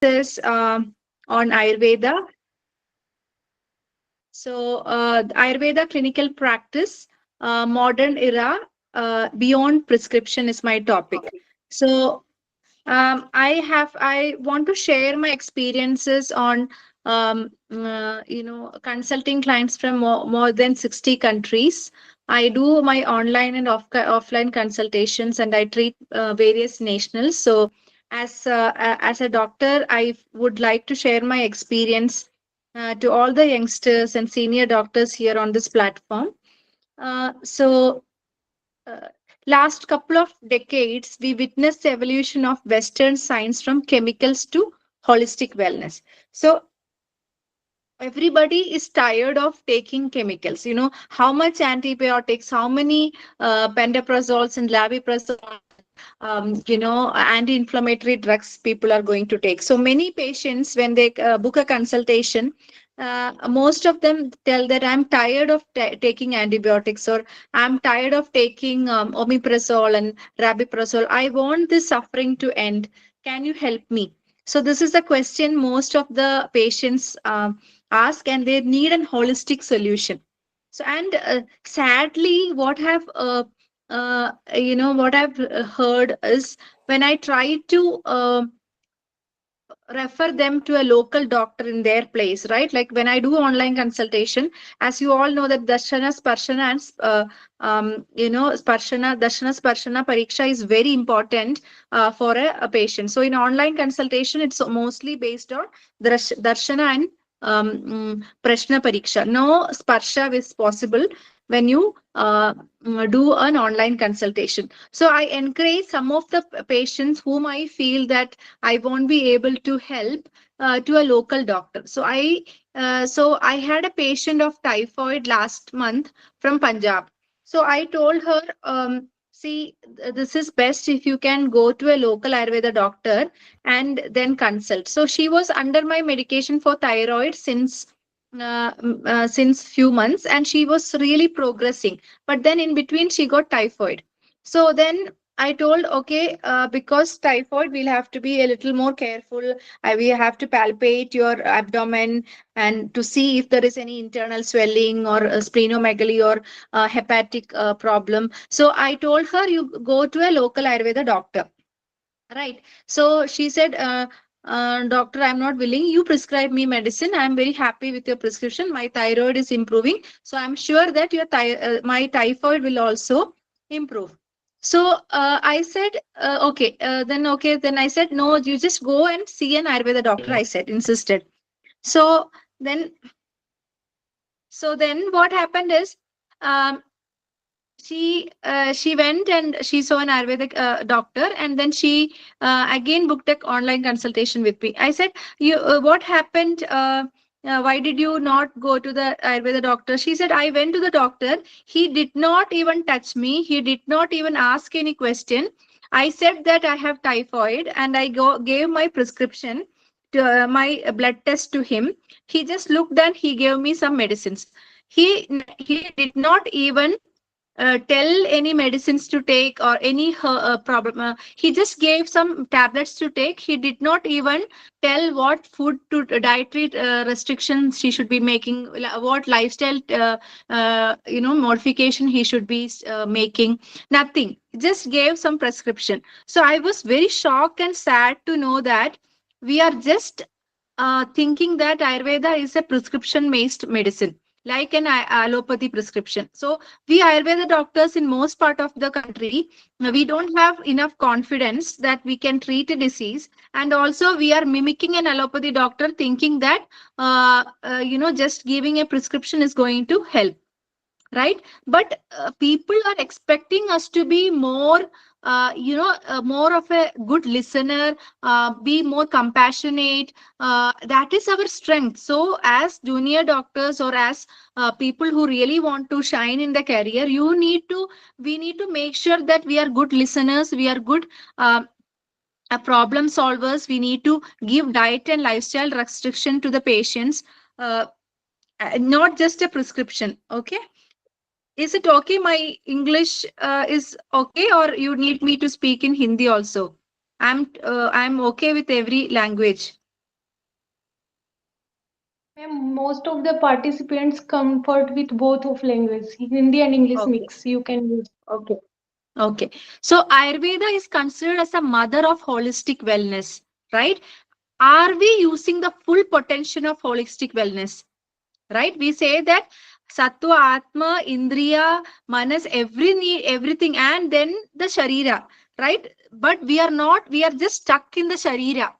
is on Ayurveda. So, Ayurveda clinical practice, modern era, beyond prescription is my topic. So, I want to share my experiences on, consulting clients from more than 60 countries. I do my online and offline consultations, and I treat various nationals. So, as a doctor, I would like to share my experience to all the youngsters and senior doctors here on this platform. So, uh, last couple of decades, we witnessed the evolution of Western science from chemicals to holistic wellness. So everybody is tired of taking chemicals. You know how much antibiotics, how many pentoprazoles and labeprazoles, anti-inflammatory drugs people are going to take. So many patients, when they book a consultation, most of them tell that I'm tired of taking antibiotics, or I'm tired of taking omeprazole and rabiprazole. I want this suffering to end. Can you help me? So this is the question most of the patients ask, and they need a holistic solution. So, and sadly, what I've heard is, when I try to refer them to a local doctor in their place, right? Like when I do online consultation, as you all know, that Darshana, Sparshana, and Darshana, Sparshana, Pariksha is very important for a patient. So in online consultation, it's mostly based on Darshana and Prashna Pariksha. No Sparsha is possible when you do an online consultation. So I encourage some of the patients whom I feel that I won't be able to help to a local doctor. So I had a patient of typhoid last month from Punjab. So I told her, see, this is best if you can go to a local Ayurveda doctor and then consult. So she was under my medication for thyroid since few months, and she was really progressing. But then in between she got typhoid. So then I told, okay, because typhoid, we'll have to be a little more careful. We have to palpate your abdomen and to see if there is any internal swelling or splenomegaly or hepatic problem. So I told her, you go to a local Ayurveda doctor. Right. So she said, Doctor, I'm not willing. You prescribe me medicine. I'm very happy with your prescription. My thyroid is improving. So I'm sure that my typhoid will also improve. So I said, then I said, no, you just go and see an Ayurveda doctor. I said, insisted. So then, so then what happened is, um, she went and she saw an Ayurvedic doctor, and then she again booked an online consultation with me. I said, "You, what happened? Why did you not go to the Ayurveda doctor?" She said, "I went to the doctor. He did not even touch me. He did not even ask any question. I said that I have typhoid, and I gave my prescription to my blood test to him. He just looked and he gave me some medicines. He did not even tell any medicines to take or any problem. He just gave some tablets to take. He did not even tell what food to dietary restrictions she should be making, what lifestyle modification he should be making. Nothing. He just gave some prescription. So I was very shocked and sad to know that we are just thinking that Ayurveda is a prescription based medicine, like an allopathy prescription. So we Ayurveda doctors in most part of the country, we don't have enough confidence that we can treat a disease, and also we are mimicking an allopathy doctor, thinking that just giving a prescription is going to help, right? But people are expecting us to be more more of a good listener, be more compassionate. That is our strength. So as junior doctors, or as people who really want to shine in the career, we need to make sure that we are good listeners, we are good problem solvers. We need to give diet and lifestyle restriction to the patients, uh, not just a prescription. Okay, is it okay? My English is okay, or you need me to speak in Hindi also? I'm okay with every language. Ma'am, most of the participants comfort with both of language, Hindi and English Okay. mix. You can use. Okay. Okay. So Ayurveda is considered as a mother of holistic wellness, right? Are we using the full potential of holistic wellness? Right? We say that Sattva, Atma, Indriya, Manas, everything, and then the Sharira, right? But we are not, we are just stuck in the Sharira,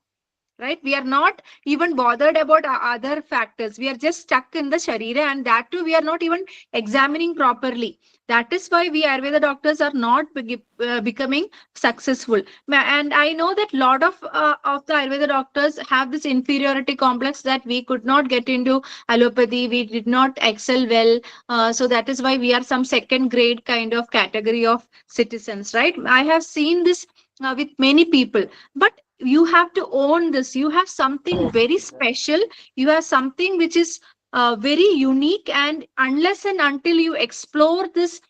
right? We are not even bothered about other factors. We are just stuck in the Sharira, and that too, we are not even examining properly. That is why we Ayurveda doctors are not becoming successful. And I know that lot of the Ayurveda doctors have this inferiority complex that we could not get into allopathy, we did not excel well. So that is why we are some second grade kind of category of citizens, right? I have seen this with many people. But you have to own this. You have something very special. You have something which is very unique. And unless and until you explore this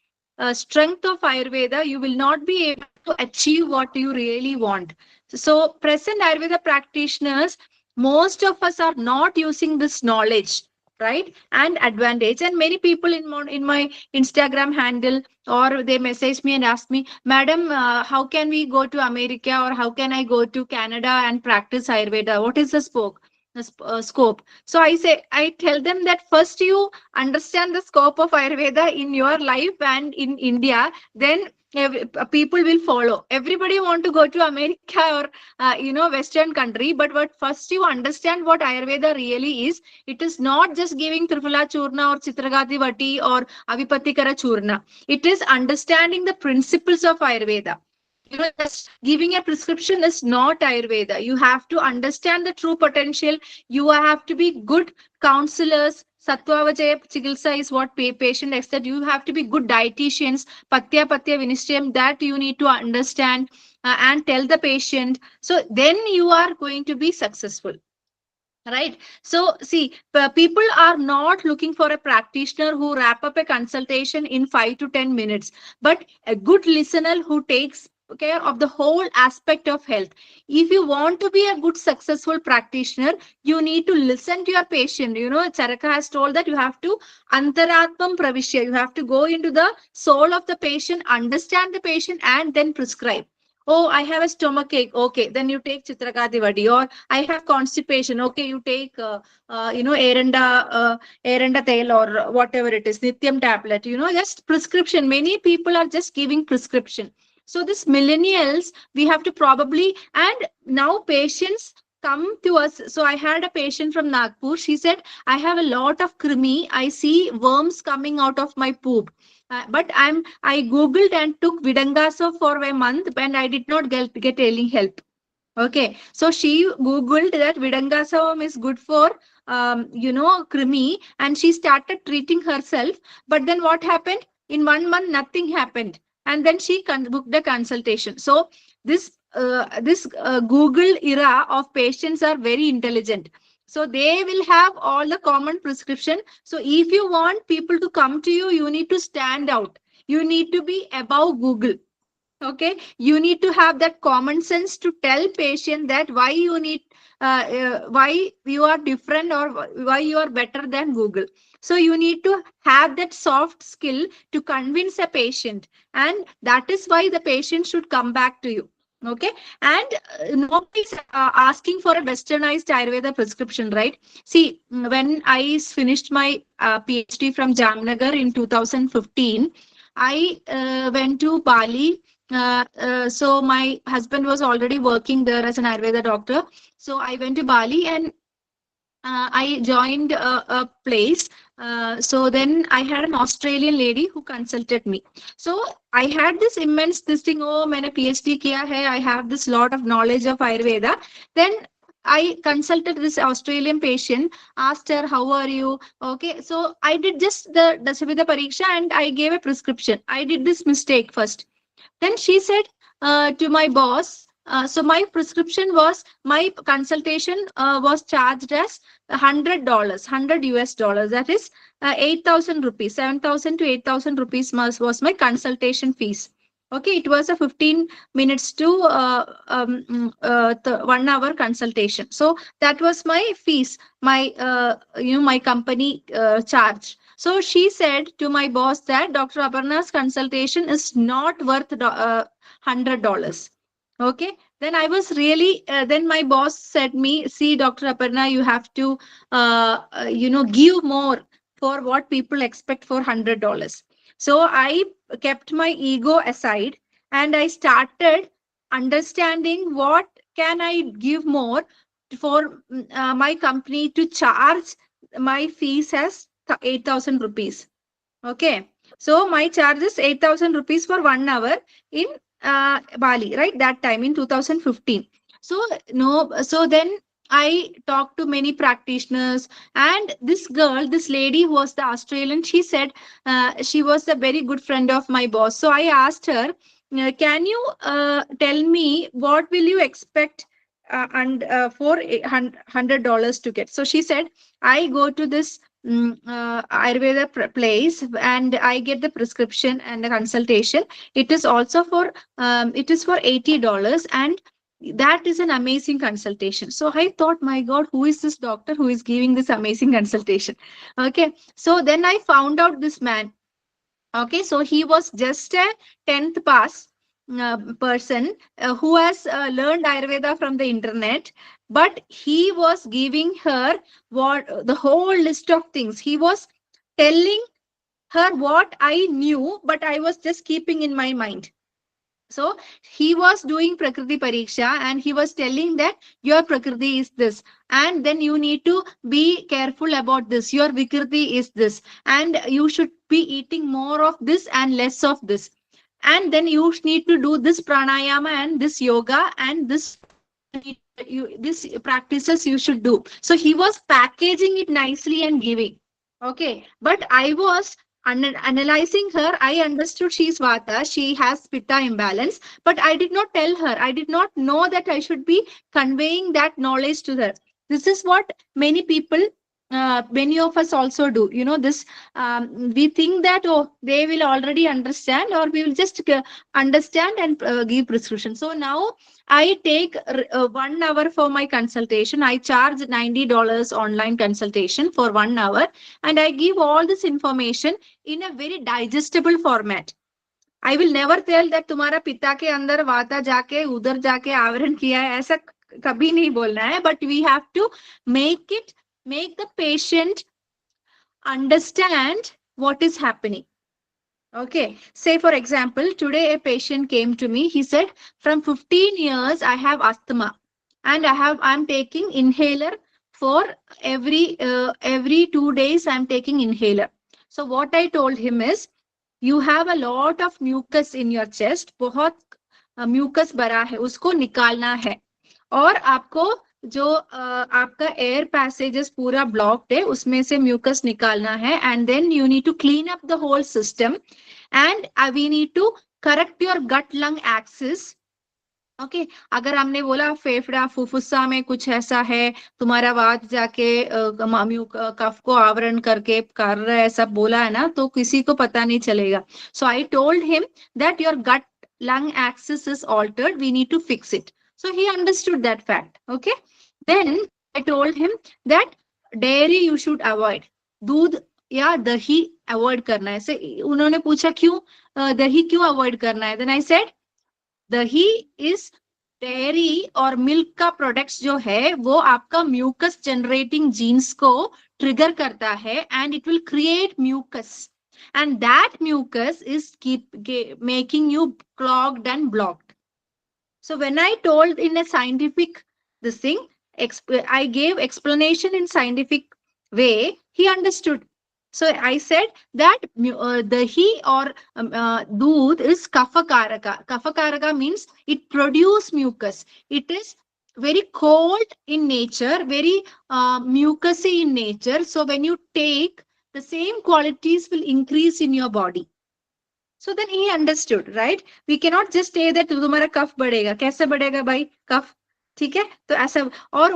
strength of Ayurveda, you will not be able to achieve what you really want. So, present Ayurveda practitioners, most of us are not using this knowledge, right? And advantage. And many people in my Instagram handle, or they message me and ask me, Madam, how can we go to America, or how can I go to Canada and practice Ayurveda? What is the scope? So I tell them that first you understand the scope of Ayurveda in your life and in India, then people will follow. Everybody want to go to America or Western country, but what first you understand what Ayurveda really is. It is not just giving Triphala Churna or Chitragati Vati or Avipattikara Churna. It is understanding the principles of Ayurveda. Just giving a prescription is not Ayurveda. You have to understand the true potential. You have to be good counselors. Sattvavajaya Chikitsa is what patient expects. You have to be good dietitians. Patya Vinishayam, that you need to understand and tell the patient. So then you are going to be successful. Right. So, see, people are not looking for a practitioner who wrap up a consultation in 5 to 10 minutes, but a good listener who takes care of the whole aspect of health. If you want to be a good, successful practitioner, you need to listen to your patient. Charaka has told that you have to antaratmam pravishya. You have to go into the soul of the patient, understand the patient, and then prescribe. Oh, I have a stomach ache. Okay, then you take Chitrakati Vadi. Or I have constipation. Okay, you take, Erenda tail or whatever it is, Nithium tablet. Just prescription. Many people are just giving prescription. So this millennials, we have to probably, and now patients come to us. So I had a patient from Nagpur. She said, I have a lot of krimi. I see worms coming out of my poop. But I googled and took Vidangasa for a month, and I did not get any help. Okay, so she googled that Vidangasam is good for krimi, and she started treating herself. But then what happened? In 1 month, nothing happened, and then she booked a consultation. So this Google era of patients are very intelligent. So they will have all the common prescription. So if you want people to come to you, you need to stand out. You need to be above Google. Okay, you need to have that common sense to tell patient that why you are different, or why you are better than Google. So you need to have that soft skill to convince a patient, and that is why the patient should come back to you. Okay, and nobody's asking for a westernized Ayurveda prescription, right? See, when I finished my PhD from Jamnagar in 2015, I went to Bali. So my husband was already working there as an Ayurveda doctor. So I went to Bali, and I joined a place. So then I had an Australian lady who consulted me. So I had this immense this thing. Oh, मैंने PhD किया है. I have this lot of knowledge of Ayurveda. Then I consulted this Australian patient, asked her, how are you? Okay, so I did just the Dasavida Pariksha, and I gave a prescription. I did this mistake first. Then she said to my boss, so my prescription was, my consultation was charged as $100, 100 US dollars. That is 8,000 rupees, 7,000 to 8,000 rupees was my consultation fees. Okay, it was a 15 minutes to 1 hour consultation. So that was my fees, my my company charge. So she said to my boss that Dr. Aparna's consultation is not worth $100. Okay, then I was really then my boss said me, see, Dr. Aparna, you have to give more for what people expect for $100. So I kept my ego aside and I started understanding what can I give more for my company to charge my fees as 8,000 rupees. Okay, so my charge is 8,000 rupees for 1 hour in Bali, right? That time in 2015. So no, so then I talked to many practitioners, and this girl, this lady who was the Australian, she said she was a very good friend of my boss. So I asked her, can you tell me what will you expect and for $100 to get? So she said, I go to this Ayurveda place and I get the prescription and the consultation. It is also for it is for $80, and that is an amazing consultation. So I thought, my God, who is this doctor who is giving this amazing consultation? Okay, so then I found out this man. Okay, so he was just a 10th pass person who has learned Ayurveda from the internet, but he was giving her what the whole list of things. He was telling her what I knew, but I was just keeping in my mind. So he was doing Prakriti Pariksha and he was telling that your Prakriti is this, and then you need to be careful about this. Your Vikriti is this, and you should be eating more of this and less of this. And then you need to do this pranayama and this yoga and this practices you should do. So he was packaging it nicely and giving. Okay, but I was analyzing her. I understood she's Vata, she has Pitta imbalance, but I did not tell her. I did not know that I should be conveying that knowledge to her. This is what many people, many of us also do. You know, this we think that, oh, they will already understand, or we will just understand and give prescription. So now I take 1 hour for my consultation. I charge $90 online consultation for 1 hour, and I give all this information in a very digestible format. I will never tell that तुम्हारा पिता के अंदर वाता जाके उधर जाके आवरण किया है, ऐसा कभी नहीं बोलना है. But we have to make the patient understand what is happening. Okay, say for example, today a patient came to me. He said, from 15 years I have asthma, and I'm taking inhaler for every 2 days. I'm taking inhaler. So what I told him is, you have a lot of mucus in your chest. बहुत mucus भरा है, उसको निकालना है. और आपको जो आपका एयर पैसेजेस पूरा ब्लॉक्ड है, उसमें से म्यूकस निकालना है. And then you need to clean up the whole system, and we need to correct your gut lung axis. Okay, अगर हमने बोला फेफड़ा फुफ्फुसा में कुछ ऐसा है, तुम्हारा वात जाके कफ को आवरण करके कर रहा है, सब बोला है ना, तो किसी को पता नहीं चलेगा. So I told him that your gut lung axis is altered, we need to fix it. So he understood that fact. Okay, then I told him that dairy you should avoid. दूध या दही avoid करना है. उन्होंने पूछा क्यों दही क्यों अवॉइड करना है. Then I said, dahi is dairy और मिल्क का प्रोडक्ट्स जो है वो आपका म्यूकस जनरेटिंग जीन्स को ट्रिगर करता है, and it will create mucus, and that mucus is making you clogged and blocked. So when I told in a scientific this thing, I gave explanation in scientific way, he understood. So I said that dahi or doodh is kapha karaka. Kapha karaka means it produces mucus. It is very cold in nature, very mucousy in nature. So when you take, the same qualities will increase in your body. So then he understood, right? We cannot just say that तुम्हारा कफ बढ़ेगा. कैसे बढ़ेगा भाई कफ? ठीक है, तो ऐसा. और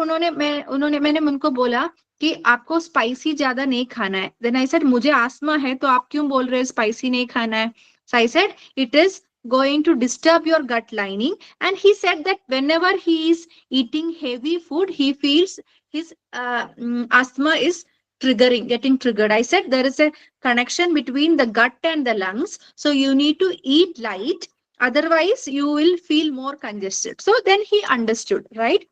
मैंने उनको बोला कि आपको स्पाइसी ज्यादा नहीं खाना है. Then I said, मुझे आस्मा है तो आप क्यों बोल रहे हो स्पाइसी नहीं खाना है? So I said, it is going to disturb your gut lining. And he said that whenever he is eating heavy food, he feels his asthma is getting triggered. I said there is a connection between the gut and the lungs. So you need to eat light. Otherwise, you will feel more congested. So then he understood, right?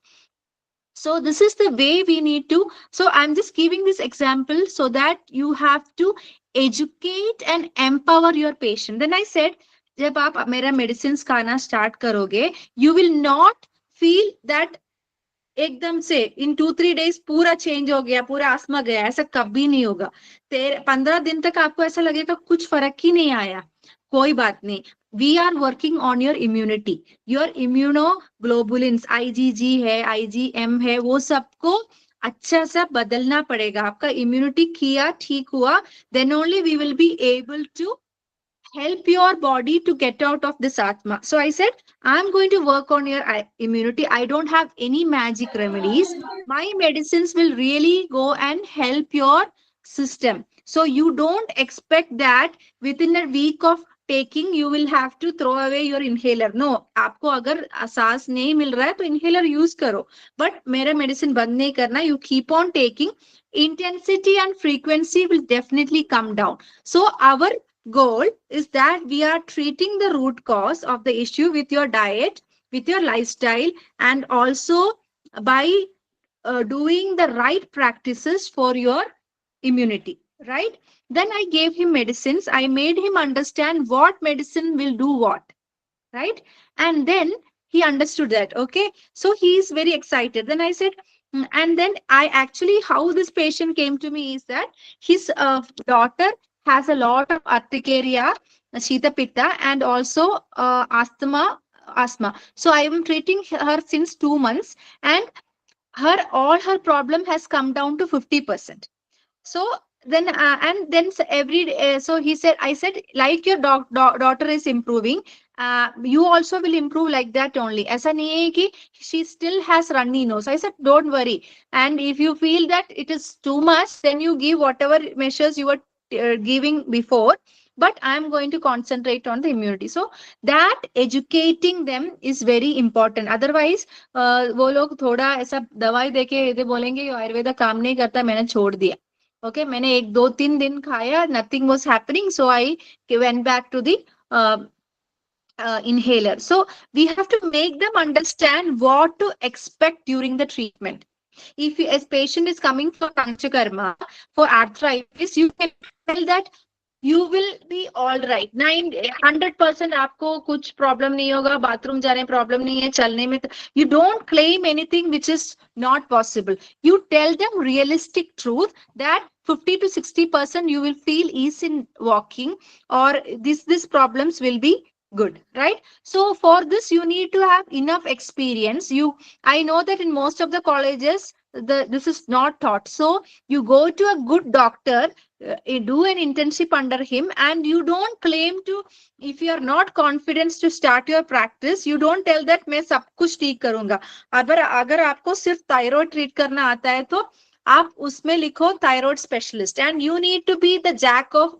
So this is the way we need to. So I'm just giving this example so that you have to educate and empower your patient. Then I said, जब आप मेरा medicines खाना start करोगे, you will not feel that एकदम से इन 2-3 days पूरा change हो गया, पूरा आसमा गया, ऐसा कभी नहीं होगा. 15 दिन तक आपको ऐसा लगेगा कुछ फर्क ही नहीं आया. कोई बात नहीं. We are working on your immunity. Your immunoglobulins IgG है, IgM है, वो सबको अच्छा सा बदलना पड़ेगा. आपका इम्यूनिटी किया, ठीक हुआ, then only we will be able to help your body to get out of this atma. So I said, I'm going to work on your immunity. I don't have any magic remedies. My medicines will really go and help your system. So you don't expect that within a week of taking you will have to throw away your inhaler. No, आपको अगर सांस नहीं मिल रहा है तो inhaler use करो. But मेरा medicine बंद नहीं करना. You keep on taking. Intensity and frequency will definitely come down. So our goal is that we are treating the root cause of the issue with your diet, with your lifestyle, and also by doing the right practices for your immunity, right? Then I gave him medicines. I made him understand what medicine will do what, right? And then he understood that. Okay, so he is very excited. Then I said, and then I actually, how this patient came to me is that his daughter has a lot of urticaria, shita pitta, and also asthma. So I am treating her since 2 months, and all her problem has come down to 50%. So then and then every day, so he said, I said, like your daughter is improving, you also will improve like that only. Aisa nahi hai ki she still has runny nose. I said, don't worry. And if you feel that it is too much, then you give whatever measures you were giving before. But I am going to concentrate on the immunity. So that educating them is very important. Otherwise, वो लोग थोड़ा ऐसा दवाई देके ये बोलेंगे आयुर्वेदा काम नहीं करता, मैंने छोड़ दिया. Okay, मैंने 1-2-3 दिन खाया, nothing was happening, so I went back to the inhaler. So we have to make them understand what to expect during the treatment. If a patient is coming for panchakarma, for arthritis, you can tell that you will be all right. 100% आपको कुछ problem नहीं होगा, bathroom जाने problem नहीं है, चलने में. You don't claim anything which is not possible. You tell them realistic truth that 50-60% you will feel ease in walking, or these problems will be good, right? So for this you need to have enough experience. I know that in most of the colleges this is not taught. So you go to a good doctor, do an internship under him, and you don't claim to, if you are not confident to start your practice, you don't tell that मैं सब कुछ ठीक करूंगा. अगर आपको सिर्फ thyroid treat करना आता है तो आप उसमें लिखो thyroid specialist, and you need to be the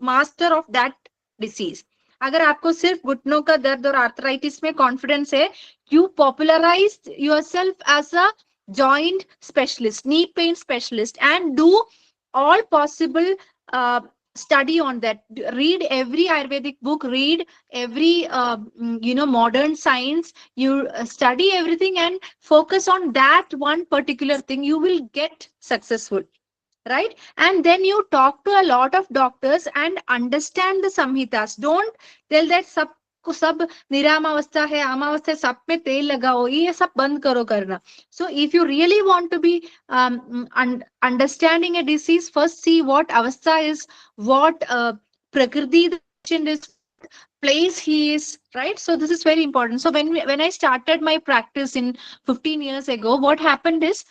master of that disease. अगर आपको सिर्फ घुटनों का दर्द और आर्थराइटिस में कॉन्फिडेंस है, you popularize yourself as a joint specialist, knee pain specialist, and do all possible study on that. Read every Ayurvedic book, read every modern science. You study everything and focus on that one particular thing. You will get successful, right? And then you talk to a lot of doctors and understand the samhitas. Don't tell that सब निरामावस्था है, अमावस्था है, सब में तेल लगाओ, ये सब बंद करो करना. So if you really want to be understanding a disease, first see what avastha is, what prakriti the patient is, place he is, right? So this is very important. So when I started my practice in 15 years ago, what happened is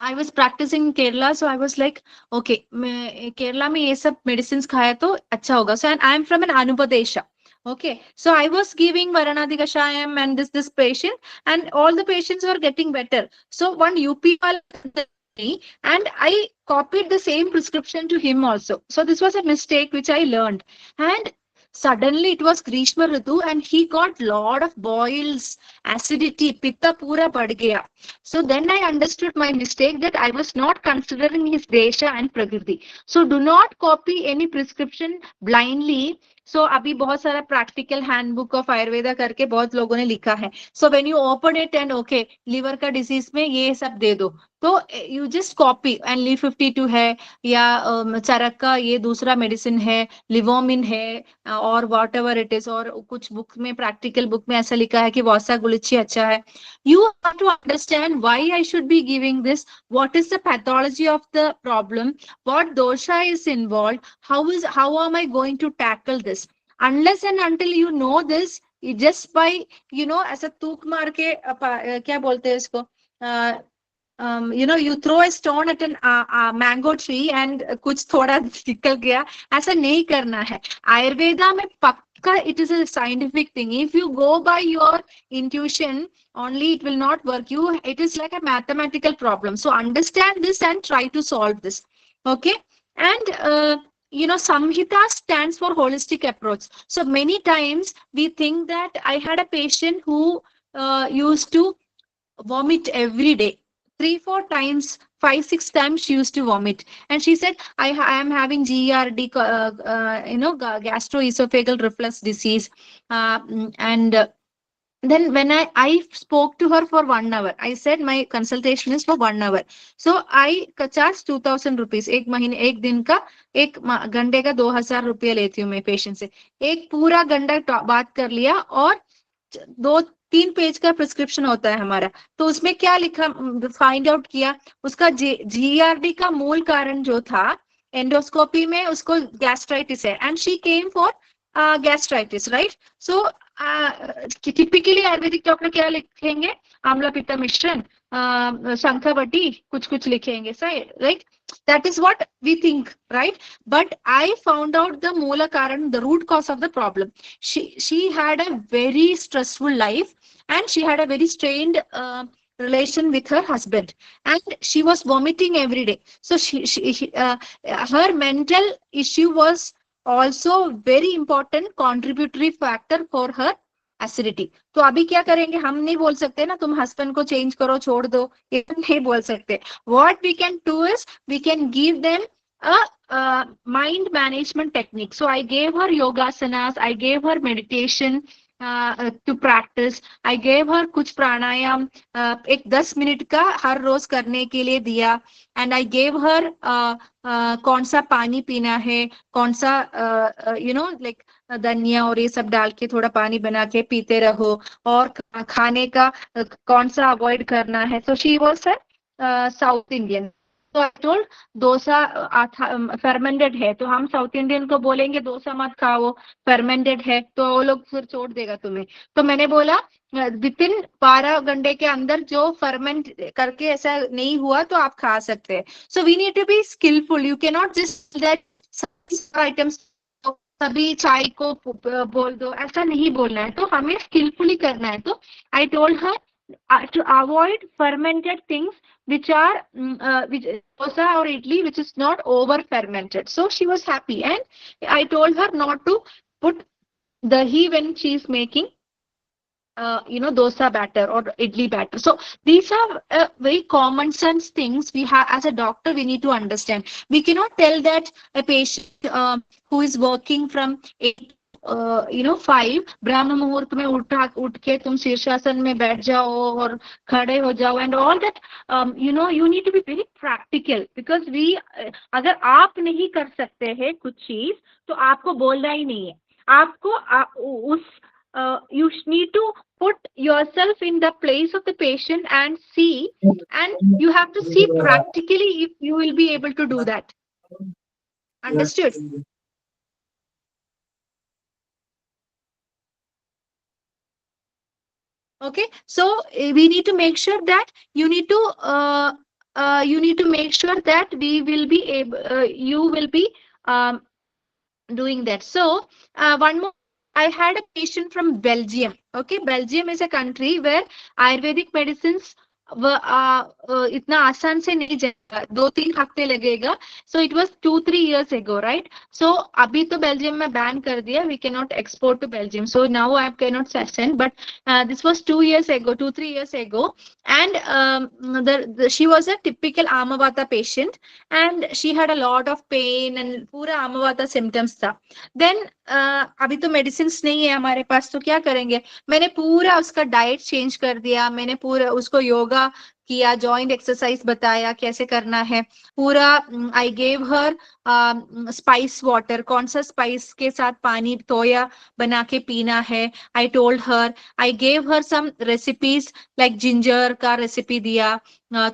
I was practicing in Kerala, so I was like, okay, Kerala में ये सब medicines खाया तो अच्छा होगा. So and I am from an Anupadesha. Okay, so I was giving Varanadi Kashayam and this patient, and all the patients were getting better. So one UP and I copied the same prescription to him also. So this was a mistake which I learned. And Suddenly it was Grishma Ritu and he got lot of boils, acidity, pitta pura bad gaya. So then I understood my mistake, that I was not considering his desha and prakriti. So do not copy any prescription blindly. So अभी बहुत सारा practical handbook of Ayurveda करके बहुत लोगों ने लिखा है. So when you open it and okay, liver का disease में ये सब दे दो, तो you just copy and Li52 है, या चरक का ये दूसरा मेडिसिन है, लिवोमिन है, और वॉट एवर इट इज, और कुछ बुक में, प्रैक्टिकल बुक में ऐसा लिखा है कि वासा गुलिची अच्छा है. You have to understand why I should be giving this, what is the pathology of the problem, what dosha is involve, how am I going to tackle this. unless and until you know this, just by ऐसा तूक मार के क्या बोलते हैं इसको, you throw a stone at an mango tree and कुछ थोड़ा निकल गया, ऐसा नहीं करना है. आयुर्वेदा में पक्का it is a scientific thing. If you go by your intuition only, it will not work. It is like a mathematical problem. So understand this and try to solve this. Okay. And Samhita stands for holistic approach. So many times we think that I had a patient who used to vomit every day, 3 4 times, 5 6 times she used to vomit, and she said I am having GERD, gastroesophageal reflux disease. And then when I spoke to her for 1 hour, I said my consultation is for 1 hour, so I charge 2000 rupees. एक महीने, एक दिन का, एक घंटे का 2000 रुपया लेती हूँ मैं पेशेंट से. एक पूरा घंटा बात कर लिया, और 2 3 पेज का प्रिस्क्रिप्शन होता है हमारा. तो उसमें क्या लिखा, फाइंड आउट किया, उसका GERD का मूल कारण जो था, एंडोस्कोपी में उसको गैस्ट्राइटिस है, and she came for gastritis, right. So typically Ayurvedic doctor क्या लिखेंगे, आंवला पित्त मिश्रण, शंखावटी, कुछ कुछ लिखेंगे, सही, right. That is what we think, right? But I found out the moola karan, the root cause of the problem. She had a very stressful life, and she had a very strained relation with her husband, and she was vomiting every day. So her mental issue was also very important contributory factor for her acidity. तो अभी क्या करेंगे, हम नहीं बोल सकते ना तुम हस्बैंड को चेंज करो, छोड़ दो, ये नहीं बोल सकते. What we can do is we can give them a mind management technique. So I gave her yogasanas, I gave her meditation to practice, I gave her कुछ प्राणायाम एक 10 मिनट का हर रोज करने के लिए दिया, and I gave her कौन सा पानी पीना है, कौन सा like धनिया और ये सब डाल के थोड़ा पानी बना के पीते रहो, और खाने का कौन सा अवॉइड करना है. So she was a south Indian. तो आई टोल्ड डोसा फर्मेंटेड है, तो हम साउथ इंडियन को बोलेंगे डोसा मत खाओ, फर्मेंटेड है, तो वो लोग फिर छोड़ देगा तुम्हें. तो मैंने बोला विद इन 12 घंटे के अंदर जो फर्मेंट करके ऐसा नहीं हुआ तो आप खा सकते हैं. So we need to be skilful. You can not just that items सभी चाय को बोल दो, ऐसा नहीं बोलना है. तो हमें स्किलफुली करना है. तो आई told her to avoid fermented things which are which dosa or idli which is not over fermented. So she was happy, and I told her not to put dahi when she is making dosa batter or idli batter. So these are very common sense things we have as a doctor we need to understand. We cannot tell that a patient who is working from 8 5 ब्राह्म मुहूर्त में उठ के तुम शीर्षासन में बैठ जाओ और खड़े हो जाओ, and all that you need to be very practical, because we अगर आप नहीं कर सकते हैं कुछ चीज तो आपको बोलना ही नहीं है. आपको उस you need to put yourself in the place of the patient and see, and you have to see practically if you will be able to do that. Understood? Okay, so we need to make sure that you need to make sure that we will be able you will be doing that. So one more, I had a patient from Belgium. Okay, Belgium is a country where Ayurvedic medicines इतना आसान से नहीं जाएगा, 2-3 हफ्ते लगेगा. So it was 2-3 years ago, right? So अभी तो Belgium में बैन कर दिया, we can not export to Belgium, so now I can not send. But this was 2 years ago, 2-3 years ago. And she was a typical amavata patient, and she had a lot of pain and पूरा amavata symptoms था. Then अभी तो medicine नहीं है हमारे पास, तो क्या करेंगे? मैंने पूरा उसका डाइट चेंज कर दिया, मैंने पूरा उसको योगा किया, जॉइंट एक्सरसाइज बताया कैसे करना है पूरा. आई गेव हर स्पाइस वाटर, कौन सा स्पाइस के साथ पानी तोया बना के पीना है. I told her, I gave her some recipes, like ginger का रेसिपी दिया,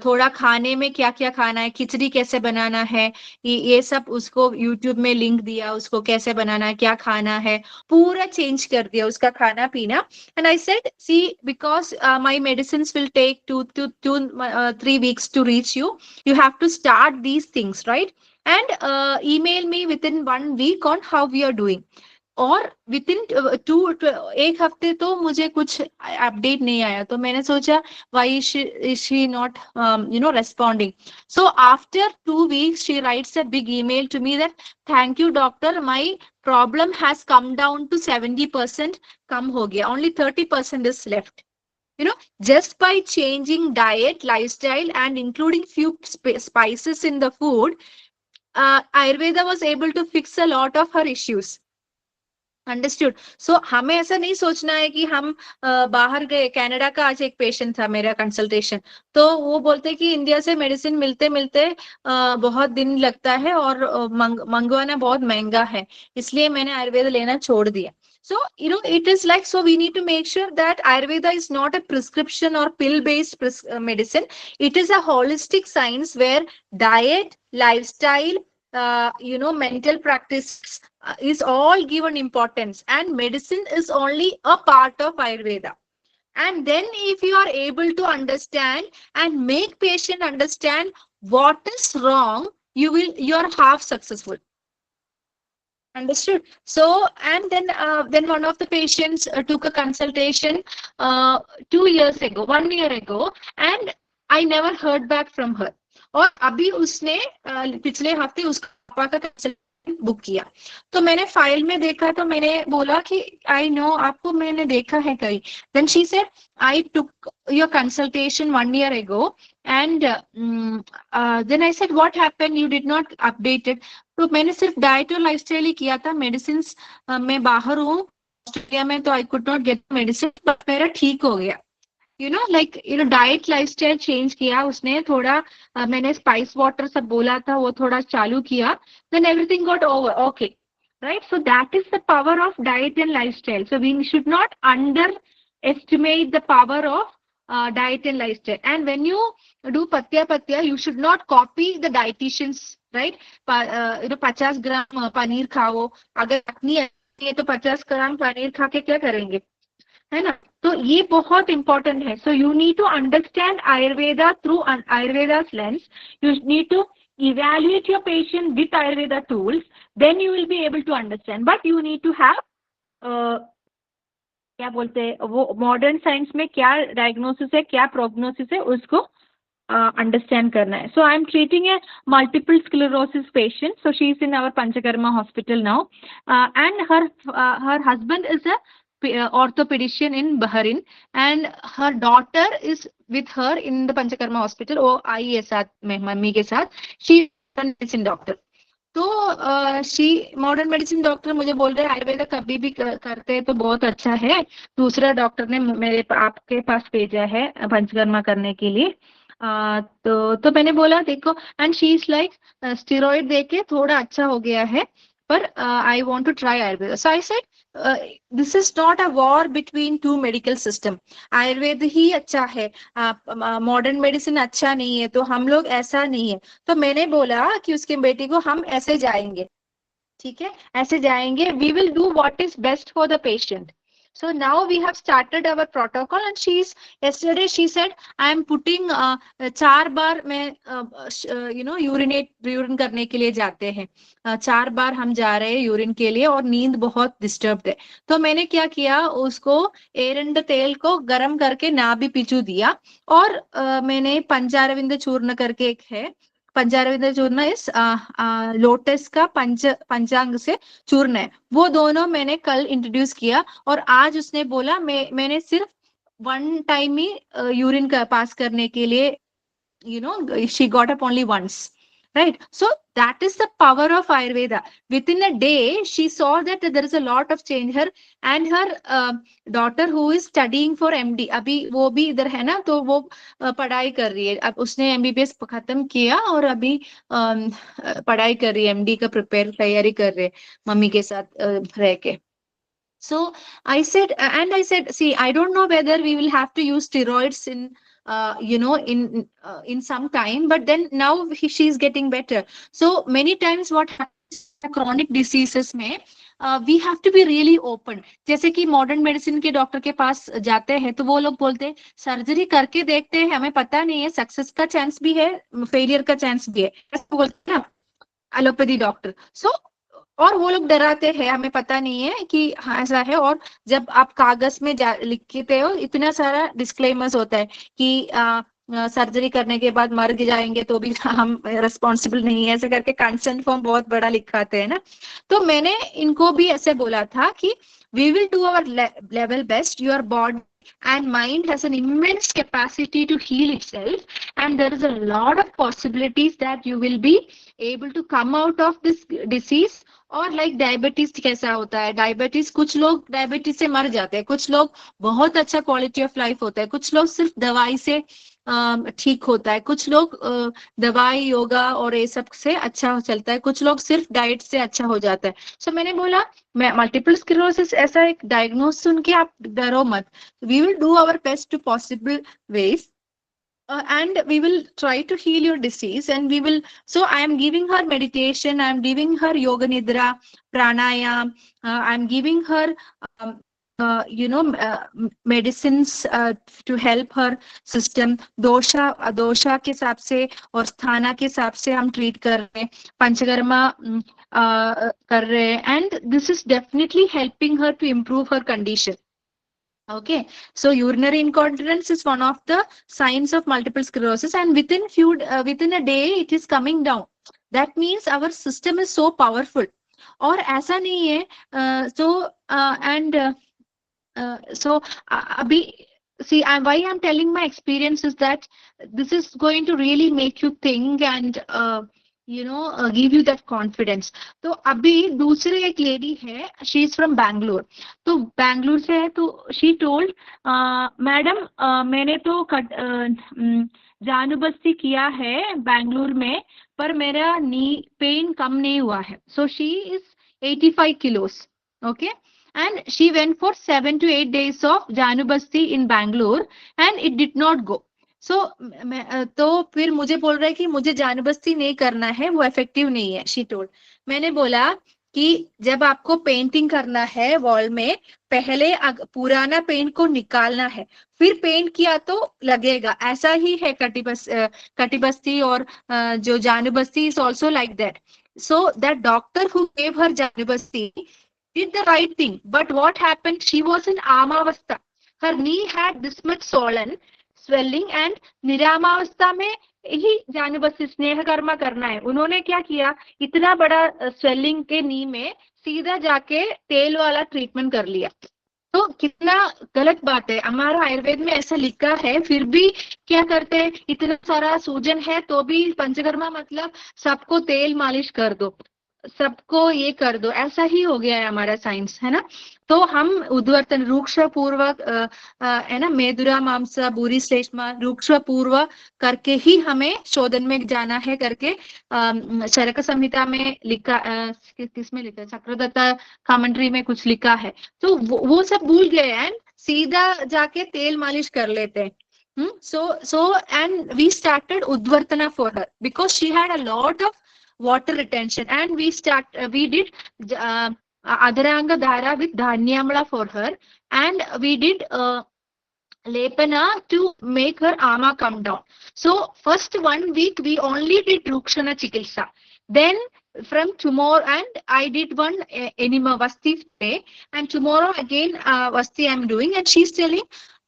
थोड़ा खाने में क्या क्या खाना है, खिचड़ी कैसे बनाना है, ये सब उसको यूट्यूब में लिंक दिया, उसको कैसे बनाना है, क्या खाना है, पूरा चेंज कर दिया उसका खाना पीना. And I said, see, because my medicines will take 3 weeks to reach you, you have to start these things, right? And email me within 1 week on how we are doing. और with in एक हफ्ते तो मुझे कुछ update नहीं आया, तो मैंने सोचा why is she not responding. So after 2 weeks she writes a big email to me that thank you doctor, my problem has come down to 70%, कम हो गया, only 30% is left. Just by changing diet, lifestyle, and including few spices in the food, Ayurveda was able to fix a lot of her issues. Understood. So हमें ऐसा नहीं सोचना है कि हम बाहर गए. कनाडा का आज एक पेशेंट था मेरा कंसल्टेशन, तो वो बोलते कि इंडिया से मेडिसिन मिलते मिलते बहुत दिन लगता है और मंगवाना बहुत महंगा है, इसलिए मैंने आयुर्वेद लेना छोड़ दिया. So, it is like, so we need to make sure that Ayurveda is not a prescription or pill-based medicine. It is a holistic science where diet, lifestyle, mental practice is all given importance, and medicine is only a part of Ayurveda. And then if you are able to understand and make patient understand what is wrong, you are half successful. Understood. So, and then one of the patients took a consultation 2 years ago, 1 year ago, and I never heard back from her. और अभी उसने पिछले हफ्ते उसका पापा का consultation book किया, तो मैंने फाइल में देखा, तो मैंने बोला कि आई नो, आपको मैंने देखा है कहीं. Then she said, I took your consultation 1 year ago, and then I said, what happened, you did not update it. तो मैंने सिर्फ डाइट और लाइफस्टाइल ही किया था. मेडिसिन मैं बाहर हूँ ऑस्ट्रेलिया में, तो I could not get medicine, but मेरा ठीक हो गया. डाइट लाइफस्टाइल चेंज किया उसने थोड़ा, मैंने स्पाइस वाटर सब बोला था वो थोड़ा चालू किया, then everything got over. Okay, right? So that is the power of diet and lifestyle. So we should not under estimate the power of diet and lifestyle. And when you do patya, you should not copy the dietitians, right? 50 ग्राम पनीर खाओ, अगर अपनी है तो 50 ग्राम पनीर खा के क्या करेंगे, है ना? तो ये बहुत इंपॉर्टेंट है. So you need to understand Ayurveda through आयुर्वेदा's lens. You need to evaluate your patient with Ayurveda tools, then you will be able to understand. But you need to have क्या बोलते हैं वो मॉडर्न साइंस में क्या diagnosis है, क्या prognosis है, उसको अंडरस्टैंड करना है. So I am treating a multiple sclerosis patient. So she is in our panchakarma hospital now, and her husband is a orthopedician in Bahrain, and her daughter is with her in the Panchakarma hospital. वो आई है साथ में mummy के साथ. she is a medicine doctor. तो she modern medicine doctor मुझे बोल रहे हैं आयुर्वेदा कभी भी करते हैं तो बहुत अच्छा है. दूसरा डॉक्टर ने मेरे आपके पास भेजा है पंचकर्मा करने के लिए. तो मैंने बोला देखो, and she is like steroid देके थोड़ा अच्छा हो गया है, पर I want to try Ayurveda. So I said this is not a war between two medical system. Ayurveda ही अच्छा है, मॉडर्न मेडिसिन अच्छा नहीं है, तो हम लोग ऐसा नहीं है. तो मैंने बोला कि उसके बेटी को हम ऐसे जाएंगे, ठीक है, ऐसे जाएंगे, we will do what is best for the patient. So now we have started our protocol, and yesterday she said I am putting 4 बार मैं यूरिन करने के लिए जाते हैं, 4 बार हम जा रहे हैं यूरिन के लिए, और नींद बहुत डिस्टर्ब है। तो मैंने क्या किया, उसको एरंड तेल को गरम करके नाभि पिचू दिया, और मैंने पंचारविंद चूर्ण करके एक है, पंचारविंद चूर्ण इस लोटस का पंचांग से चूर्ण है, वो दोनों मैंने कल इंट्रोड्यूस किया। और आज उसने बोला मैंने सिर्फ 1 टाइम ही यूरिन का पास करने के लिए, she got up only once, right? So that is the power of Ayurveda. Within a day she saw that there is a lot of change. Her and her daughter who is studying for MD, अभी वो भी इधर है ना, तो वो पढ़ाई कर रही है। अब उसने MBBS खत्म किया और अभी पढ़ाई कर रही है, MD का तैयारी कर रहे, मम्मी के साथ रह के। So I said, see, I don't know whether we will have to use steroids in in some time, but then now she's getting better. So many times what happens chronic diseases में we have to be really open. जैसे कि modern medicine के doctor के पास जाते हैं तो वो लोग बोलते हैं सर्जरी करके देखते हैं, हमें पता नहीं है, सक्सेस का चांस भी है, फेलियर का चांस भी है, ऐसा बोलते हैं ना एलोपैथी डॉक्टर। सो और वो लोग डराते हैं, हमें पता नहीं है कि हाँ ऐसा है। और जब आप कागज में लिखते हो, इतना सारा डिस्क्लेमर्स होता है कि सर्जरी करने के बाद मर जाएंगे तो भी हम रिस्पॉन्सिबल नहीं है, ऐसे करके कंसेंट फॉर्म बहुत बड़ा लिखाते हैं ना। तो मैंने इनको भी ऐसे बोला था कि we will do our level best, your body and mind has an immense capacity to heal itself, and there is a lot of possibilities that you will be able to come out of this disease. और like diabetes कैसा होता है, diabetes कुछ लोग diabetes से मर जाते हैं, कुछ लोग बहुत अच्छा क्वालिटी ऑफ लाइफ होता है, कुछ लोग सिर्फ दवाई से ठीक होता है, कुछ लोग दवाई योगा और ये सब से अच्छा चलता है, कुछ लोग सिर्फ डाइट से अच्छा हो जाता है। सो मैंने बोला मैं मल्टीपल स्क्लेरोसिस ऐसा एक डायग्नोस सुन के आप डरो मत, we will do our best to possible ways and we will try to heal your disease, and we will, so I am giving her meditation, I am giving her yoga nidra, pranayam, I am giving her medicines to help her system, दोषा के हिसाब से और स्थाना के हिसाब से हम ट्रीट कर रहे हैं, पंचकर्मा कर रहे हैं, and this is definitely helping her to improve her condition. Okay, so urinary incontinence is one of the signs of multiple sclerosis, and within a day it is coming down. That means our system is so powerful. और ऐसा नहीं है so abhi, see, why I'm telling my experience is that this is going to really make you think and give you that confidence. तो अभी दूसरे एक lady है, she is from Bangalore, तो बैंगलोर से है, तो शी टोल्ड मैडम मैंने तो जानूबस्ती किया है बैंगलोर में, पर मेरा नी पेन कम नहीं हुआ है। सो she is 85 kilos, okay, and she went for 7 to 8 days of जानूबस्ती in Bangalore and it did not go. सो तो फिर मुझे बोल रहा है कि मुझे जानबस्ती नहीं करना है, वो इफेक्टिव नहीं है, शी टोल्ड। मैंने बोला कि जब आपको पेंटिंग करना है वॉल में, पहले पुराना पेंट को निकालना है, फिर पेंट किया तो लगेगा। ऐसा ही है कटिबस्ती और जो janubasti is also like that. So that doctor who gave her janubasti did the right thing, but what happened, she was in आमावस्था, her knee had this much swelling and निरामावस्था में ही जानबस्ती स्नेह कर्मा करना है। उन्होंने क्या किया, इतना बड़ा स्वेलिंग के नी में सीधा जाके तेल वाला ट्रीटमेंट कर लिया। तो कितना गलत बात है, हमारा आयुर्वेद में ऐसा लिखा है, फिर भी क्या करते हैं, इतना सारा सूजन है तो भी पंचकर्मा मतलब सबको तेल मालिश कर दो, सबको ये कर दो, ऐसा ही हो गया है हमारा साइंस, है ना। तो हम उद्वर्तन रूक्ष पूर्वक है ना, मेदुरा मांसा बुरी श्लेष्मा रूक्ष पूर्व करके ही हमें शोधन में जाना है करके चरक संहिता में लिखा, किसमें लिखा है, चक्रदत्ता कमेंट्री में कुछ लिखा है। तो वो सब भूल गए एंड सीधा जाके तेल मालिश कर लेते हैं। so and we started udvartana for her because she had a lot of water retention, and we did Adaranga Dhara with Dhanyamala for her, and we did Lepana to make her ama come down. So first 1 week we only did Rukshana Chikitsa. Then from tomorrow, and I did one enema Vasti today, and tomorrow again Vasti I'm doing, and she's telling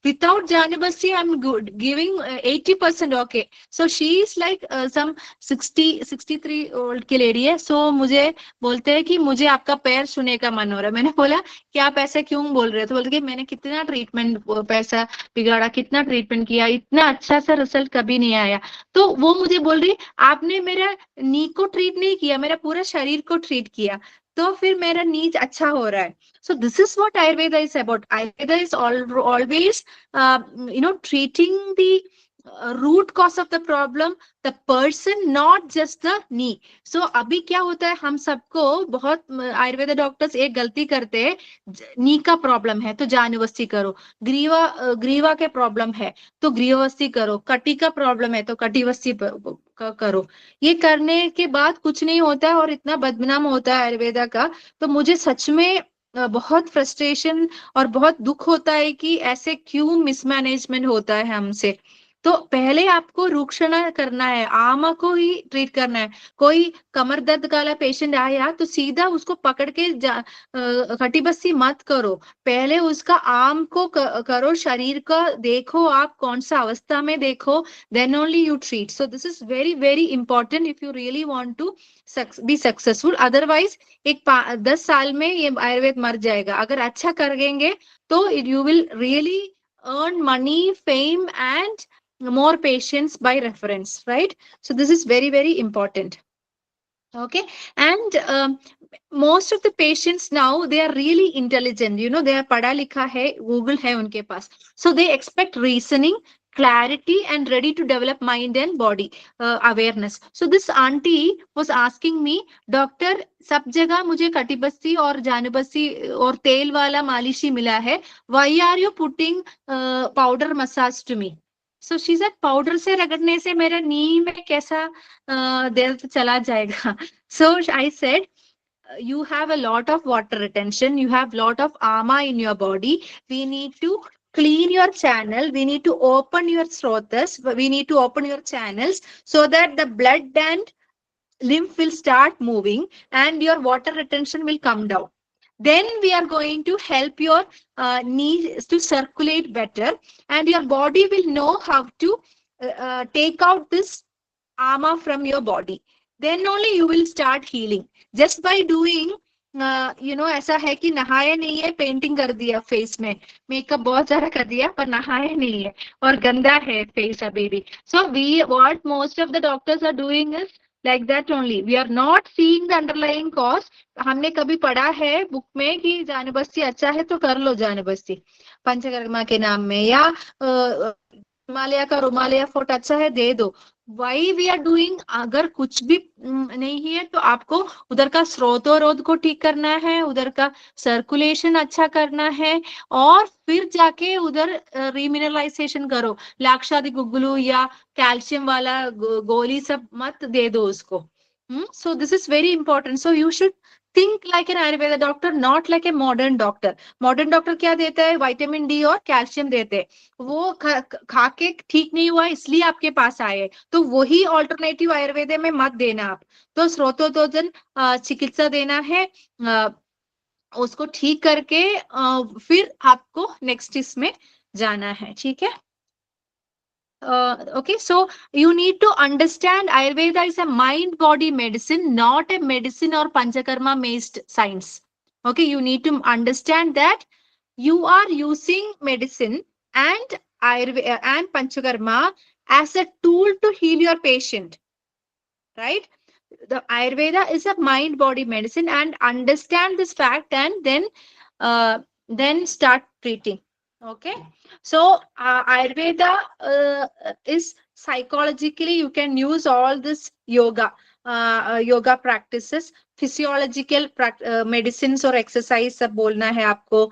without Janabasi I'm good, giving 80% okay. So she is like some 63 old की lady है. So मुझे बोलते हैं कि मुझे आपका पैर छूने का मन हो रहा है. मैंने बोला कि आप ऐसे क्यों बोल रहे हो? तो बोलते कि मैंने कितना ट्रीटमेंट पैसा बिगाड़ा, कितना ट्रीटमेंट किया, इतना अच्छा सा रिजल्ट कभी नहीं आया. तो वो मुझे बोल रही आपने मेरा नी को ट्रीट नहीं किया, मेरा पूरा शरीर को ट्रीट किया, तो फिर मेरा नी अच्छा हो रहा है. So this is what Ayurveda is about. Ayurveda is always treating the root cause of the problem, the person, not just the knee. So अभी क्या होता है, हम सबको बहुत आयुर्वेद डॉक्टर्स एक गलती करते हैं. नी का प्रॉब्लम है तो जानुवस्ती करो, ग्रीवा के प्रॉब्लम है तो ग्रीवस्ती करो, कटी का प्रॉब्लम है तो कटिवस्ती करो. ये करने के बाद कुछ नहीं होता है और इतना बदनाम होता है आयुर्वेदा का. तो मुझे सच में बहुत फ्रस्ट्रेशन और बहुत दुख होता है कि ऐसे क्यों मिसमैनेजमेंट होता है हमसे. तो पहले आपको रूक्षणा करना है, आमा को ही ट्रीट करना है. कोई कमर दर्द वाला पेशेंट आया तो सीधा उसको पकड़ के खटीबस्सी मत करो, पहले उसका आम को करो, शरीर का देखो आप कौन सा अवस्था में देखो, then only you treat. So this is very very important if you really want to be successful. Otherwise एक 10 साल में ये आयुर्वेद मर जाएगा. अगर अच्छा करेंगे तो you will really earn money, fame and more patients by reference, right? So this is very very important. Okay. And most of the patients now, they are really intelligent, they are pada likha hai, Google hai unke paas. So they expect reasoning, clarity, and ready to develop mind and body awareness. So this auntie was asking me, doctor, सब जगह मुझे कटिबस्ती और जानबस्ती और तेल वाला मालिश ही मिला है, why are you putting powder massage to me? So she said powder से रगड़ने से मेरा नी में कैसा दर्द चला जाएगा. So I said, you have a lot of water retention, you have lot of ama in your body. We need to clean your channel, we need to open your srotas, we need to open your channels so that the blood and lymph will start moving and your water retention will come down. Then we are going to help your knees to circulate better, and your body will know how to take out this ama from your body. Then only you will start healing. Just by doing ऐसा है कि नहाए नहीं है, painting कर दिया face में, makeup बहुत सारा कर दिया पर नहाए नहीं है और गंदा है फेस अभी भी. So we, what most of the doctors are doing is like that only. We are not seeing the underlying cause. हमने कभी पढ़ा है बुक में कि जानबस्ती अच्छा है तो कर लो जानबस्ती पंचकर्मा के नाम में, या हिमालय का रोमालय फोर्ट अच्छा है दे दो. वाई वी आर डूइंग, अगर कुछ भी नहीं है तो आपको उधर का स्रोतोरोध को ठीक करना है, उधर का सर्कुलेशन अच्छा करना है, और फिर जाके उधर रीमिनरलाइजेशन करो. लाक्षादि गुग्गुलू या कैल्शियम वाला गोली सब मत दे दो उसको. So this is very important. So you should think like an Ayurveda doctor, not like a modern doctor. Modern doctor क्या देता है, विटामिन डी और कैल्शियम देते हैं. वो खा के ठीक नहीं हुआ इसलिए आपके पास आए, तो वही ऑल्टरनेटिव आयुर्वेद में मत देना आप. तो स्रोतोदोजन चिकित्सा देना है, उसको ठीक करके फिर आपको नेक्स्ट इसमें जाना है. ठीक है. Okay, so you need to understand Ayurveda is a mind body medicine, not a medicine or panchakarma based science. Okay, you need to understand that you are using medicine and Ayurveda and panchakarma as a tool to heal your patient, right? The Ayurveda is a mind body medicine, and understand this fact and then start treating. Okay. So Ayurveda is psychologically, you can use all this yoga practices, physiological medicines or exercise सब बोलना है आपको,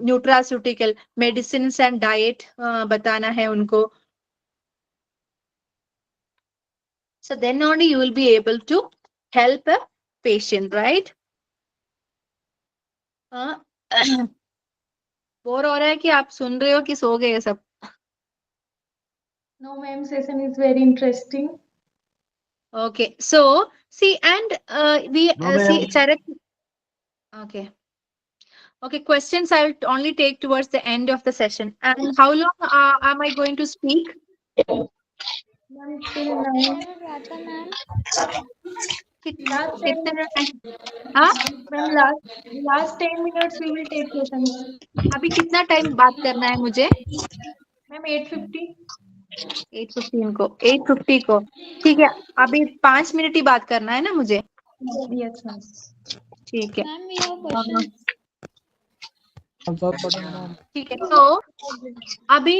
nutraceutical medicines and diet बताना है उनको. So then only you will be able to help a patient, right? Bore हो रहा है कि आप सुन रहे हो कि सो गए सब? No, ma'am, session is very interesting. Okay, so see, and we No, see ma'am. Charak. Okay. Okay, questions I will only take towards the end of the session. And how long am I going to speak? Ma'am, till now, कितना last 10, कितना time? हाँ, ma'am, last 10 minutes we will take questions. अभी कितना time बात करना है मुझे? Ma'am, 8:50. 8:15 को, 8:50 को, ठीक है। अभी 5 मिनट ही बात करना है ना मुझे? Yes, ma'am. ठीक है। Ma'am, we have questions. ठीक है, तो अभी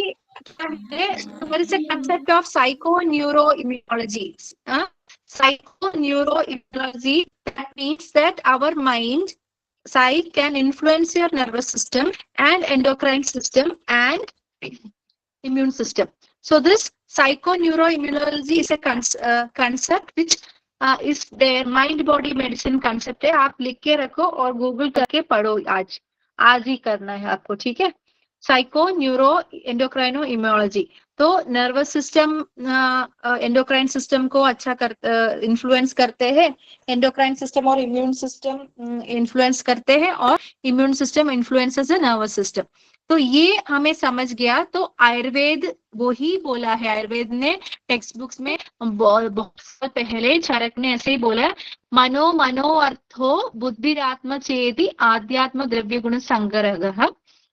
what is the concept of psychoneuroimmunology? Psychoneuroimmunology, that means that our mind, psych, can influence your nervous system and endocrine system and immune system. So this psychoneuroimmunology is a concept which is their mind body medicine concept है। आप लिख के रखो और Google करके पढ़ो, आज ही करना है आपको, ठीक है? साइको न्यूरो एंडोक्राइनो इम्यूनोलॉजी, तो नर्वस सिस्टम एंडोक्राइन सिस्टम को अच्छा इन्फ्लुएंस करते हैं, एंडोक्राइन सिस्टम और इम्यून सिस्टम इन्फ्लुएंस करते हैं, और immune system influences the nervous system. तो ये हमें समझ गया। तो आयुर्वेद वो ही बोला है, आयुर्वेद ने टेक्स्ट बुक्स में बहुत साल पहले चारक ने ऐसे ही बोला है, मनो मनो अर्थो बुद्धिरात्म चेति आध्यात्म द्रव्य गुण संग्रह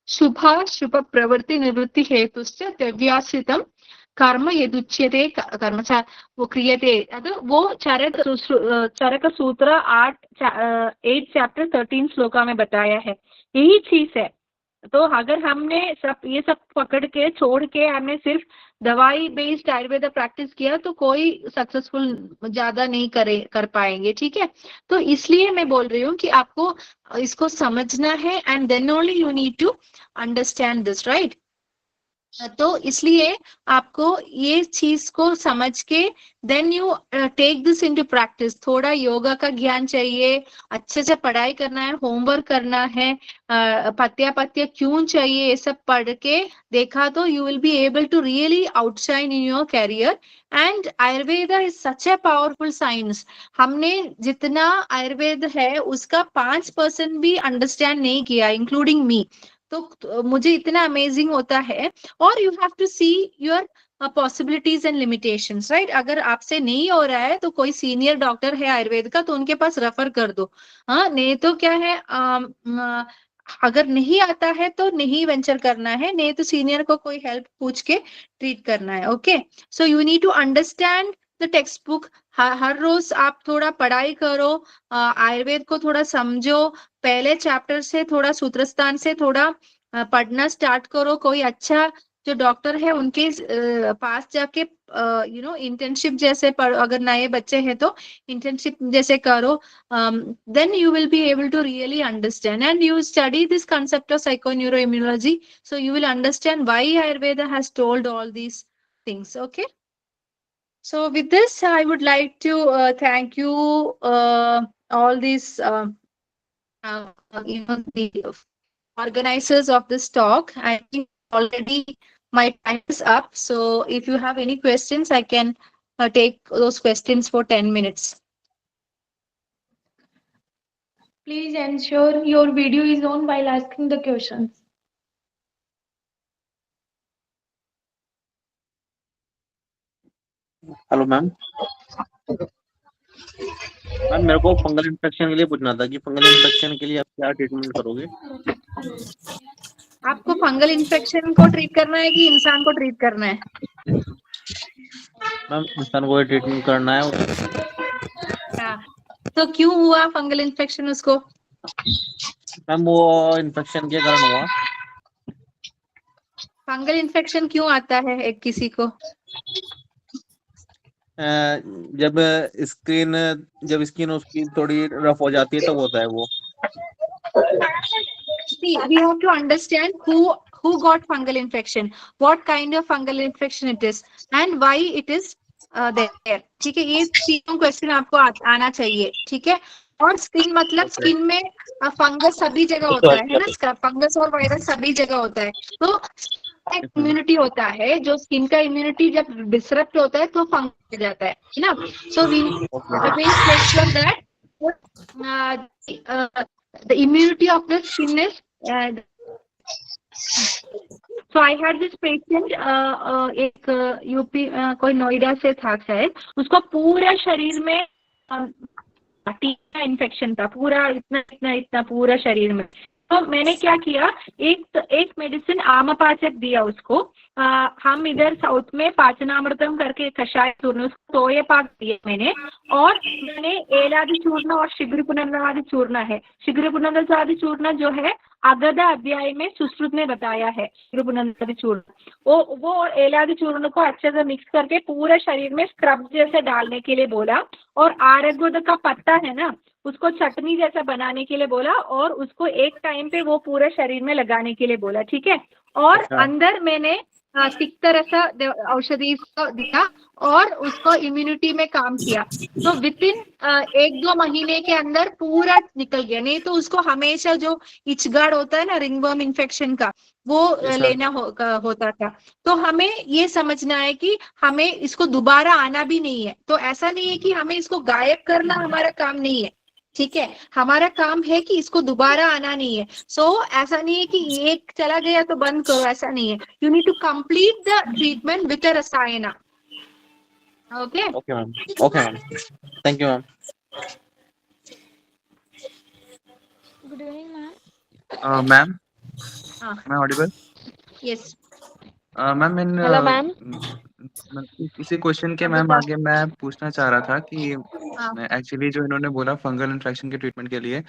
शुभ शुभ प्रवृत्ति निवृत्ति हेतुश्च द्रव्याश्रितम कर्म यदुच्यते कर्म वो क्रियते। वो चरक सूत्र 8 चैप्टर 13 श्लोका में बताया है, यही चीज है। तो अगर हमने ये सब पकड़ के छोड़ के हमने सिर्फ दवाई बेस्ड आयुर्वेद प्रैक्टिस किया तो कोई सक्सेसफुल ज्यादा नहीं कर पाएंगे, ठीक है? तो इसलिए मैं बोल रही हूँ कि आपको इसको समझना है, and then only you need to understand this, right? तो इसलिए आपको ये चीज को समझ के then you take this into practice. थोड़ा योगा का ज्ञान चाहिए, अच्छे से पढ़ाई करना है, होमवर्क करना है, पत्या क्यों चाहिए, ये सब पढ़ के देखा तो you will be able to really outshine in your career. And Ayurveda is such a powerful science. हमने जितना आयुर्वेद है उसका 5% भी अंडरस्टैंड नहीं किया, इंक्लूडिंग मी। तो मुझे इतना अमेजिंग होता है। और you have to see your possibilities and limitations, right? अगर आपसे नहीं हो रहा है तो कोई सीनियर डॉक्टर है आयुर्वेद का, तो उनके पास रेफर कर दो। हाँ, नहीं तो क्या है, अगर नहीं आता है तो नहीं वेंचर करना है, नहीं तो सीनियर को कोई हेल्प पूछ के ट्रीट करना है। Okay, so you need to understand the textbook. हर रोज आप थोड़ा पढ़ाई करो, आयुर्वेद को थोड़ा समझो, पहले चैप्टर से थोड़ा सूत्रस्थान से थोड़ा पढ़ना स्टार्ट करो। कोई अच्छा जो डॉक्टर है उनके पास जाके इंटर्नशिप जैसे अगर नए बच्चे हैं तो इंटर्नशिप जैसे करो, then you will be able to really understand, and you study this concept of psychoneuroimmunology, so you will understand why Ayurveda has told all these things. Okay, so with this I would like to thank you, all these the organizers of this talk. I think already my time is up, so if you have any questions I can take those questions for 10 minutes. Please ensure your video is on while asking the questions. Hello ma'am. Ma'am मेरे को fungal infection के लिए पूछना था कि fungal infection के लिए आप क्या ट्रीटमेंट करोगे? आपको फंगल इन्फेक्शन को ट्रीट करना है कि इंसान को ट्रीट करना है? मैम इंसान को ट्रीटमेंट करना है। हाँ, तो क्यों हुआ फंगल इन्फेक्शन उसको? मैम वो इन्फेक्शन के कारण हुआ। फंगल इन्फेक्शन क्यों आता है एक किसी को? जब स्किन उसकी थोड़ी रफ हो जाती है तब होता है वो। See, we have to understand who got fungal infection, what kind of fungal infection it is, and why it is there. ठीक है, ये तीनों क्वेश्चन आपको आना चाहिए, ठीक है? और स्किन मतलब Okay. स्किन में फंगस सभी जगह होता है ना, फंगस और वायरस सभी जगह होता है। तो इम्यूनिटी होता है, जो स्किन का इम्यूनिटी जब डिसरप्ट होता है तो फंगस हो जाता है ना। So we make sure that the immunity of the skin is. So I had this patient, एक यूपी कोई नोएडा से था शायद, उसको पूरा शरीर में टीका इन्फेक्शन था, पूरा इतना इतना इतना पूरा शरीर में। तो मैंने क्या किया, एक मेडिसिन आमपाचक दिया उसको। हम इधर साउथ में पाचनामृतम करके कषाय चूर्ण, उसको तोये पाक दिया मैंने। और मैंने एलादि चूर्ण और शीघ्र पुनर्नवादि चूर्ण है, शीघ्र पुनर्नवादि चूर्ण जो है अगदा अध्याय में सुश्रुत ने बताया है। शीघ्र पुनर्नवादि चूर्ण वो एलादि चूर्ण को अच्छे से मिक्स करके पूरे शरीर में स्क्रब जैसे डालने के लिए बोला। और आर्यगोद का पत्ता है ना, उसको चटनी जैसा बनाने के लिए बोला, और उसको एक टाइम पे वो पूरे शरीर में लगाने के लिए बोला, ठीक है। और अच्छा। अंदर मैंने तिक्तरसा औषधि दिया और उसको इम्यूनिटी में काम किया। तो विद इन 1-2 महीने के अंदर पूरा निकल गया। नहीं तो उसको हमेशा जो इचगार्ड होता है ना, रिंगवर्म इन्फेक्शन का, वो Yes, sir. लेना होता था। तो हमें ये समझना है कि हमें इसको दोबारा आना भी नहीं है। तो ऐसा नहीं है कि हमें इसको गायब करना हमारा काम नहीं है, ठीक है। हमारा काम है कि इसको दोबारा आना नहीं है। सो ऐसा नहीं है कि एक चला गया तो बंद करो, ऐसा नहीं है। You need to complete the treatment with a rasayana. Okay Okay, ma'am. Okay, ma'am. Thank you, ma'am. Good evening ma'am. Ma'am, हाँ मैं audible? Yes ma'am hello ma'am. इसी क्वेश्चन के मैम बता। आगे मैं पूछना चाह रहा था कि हाँ एक्चुअली जो इन्होंने बोला फंगल इन्फेक्शन के ट्रीटमेंट के लिए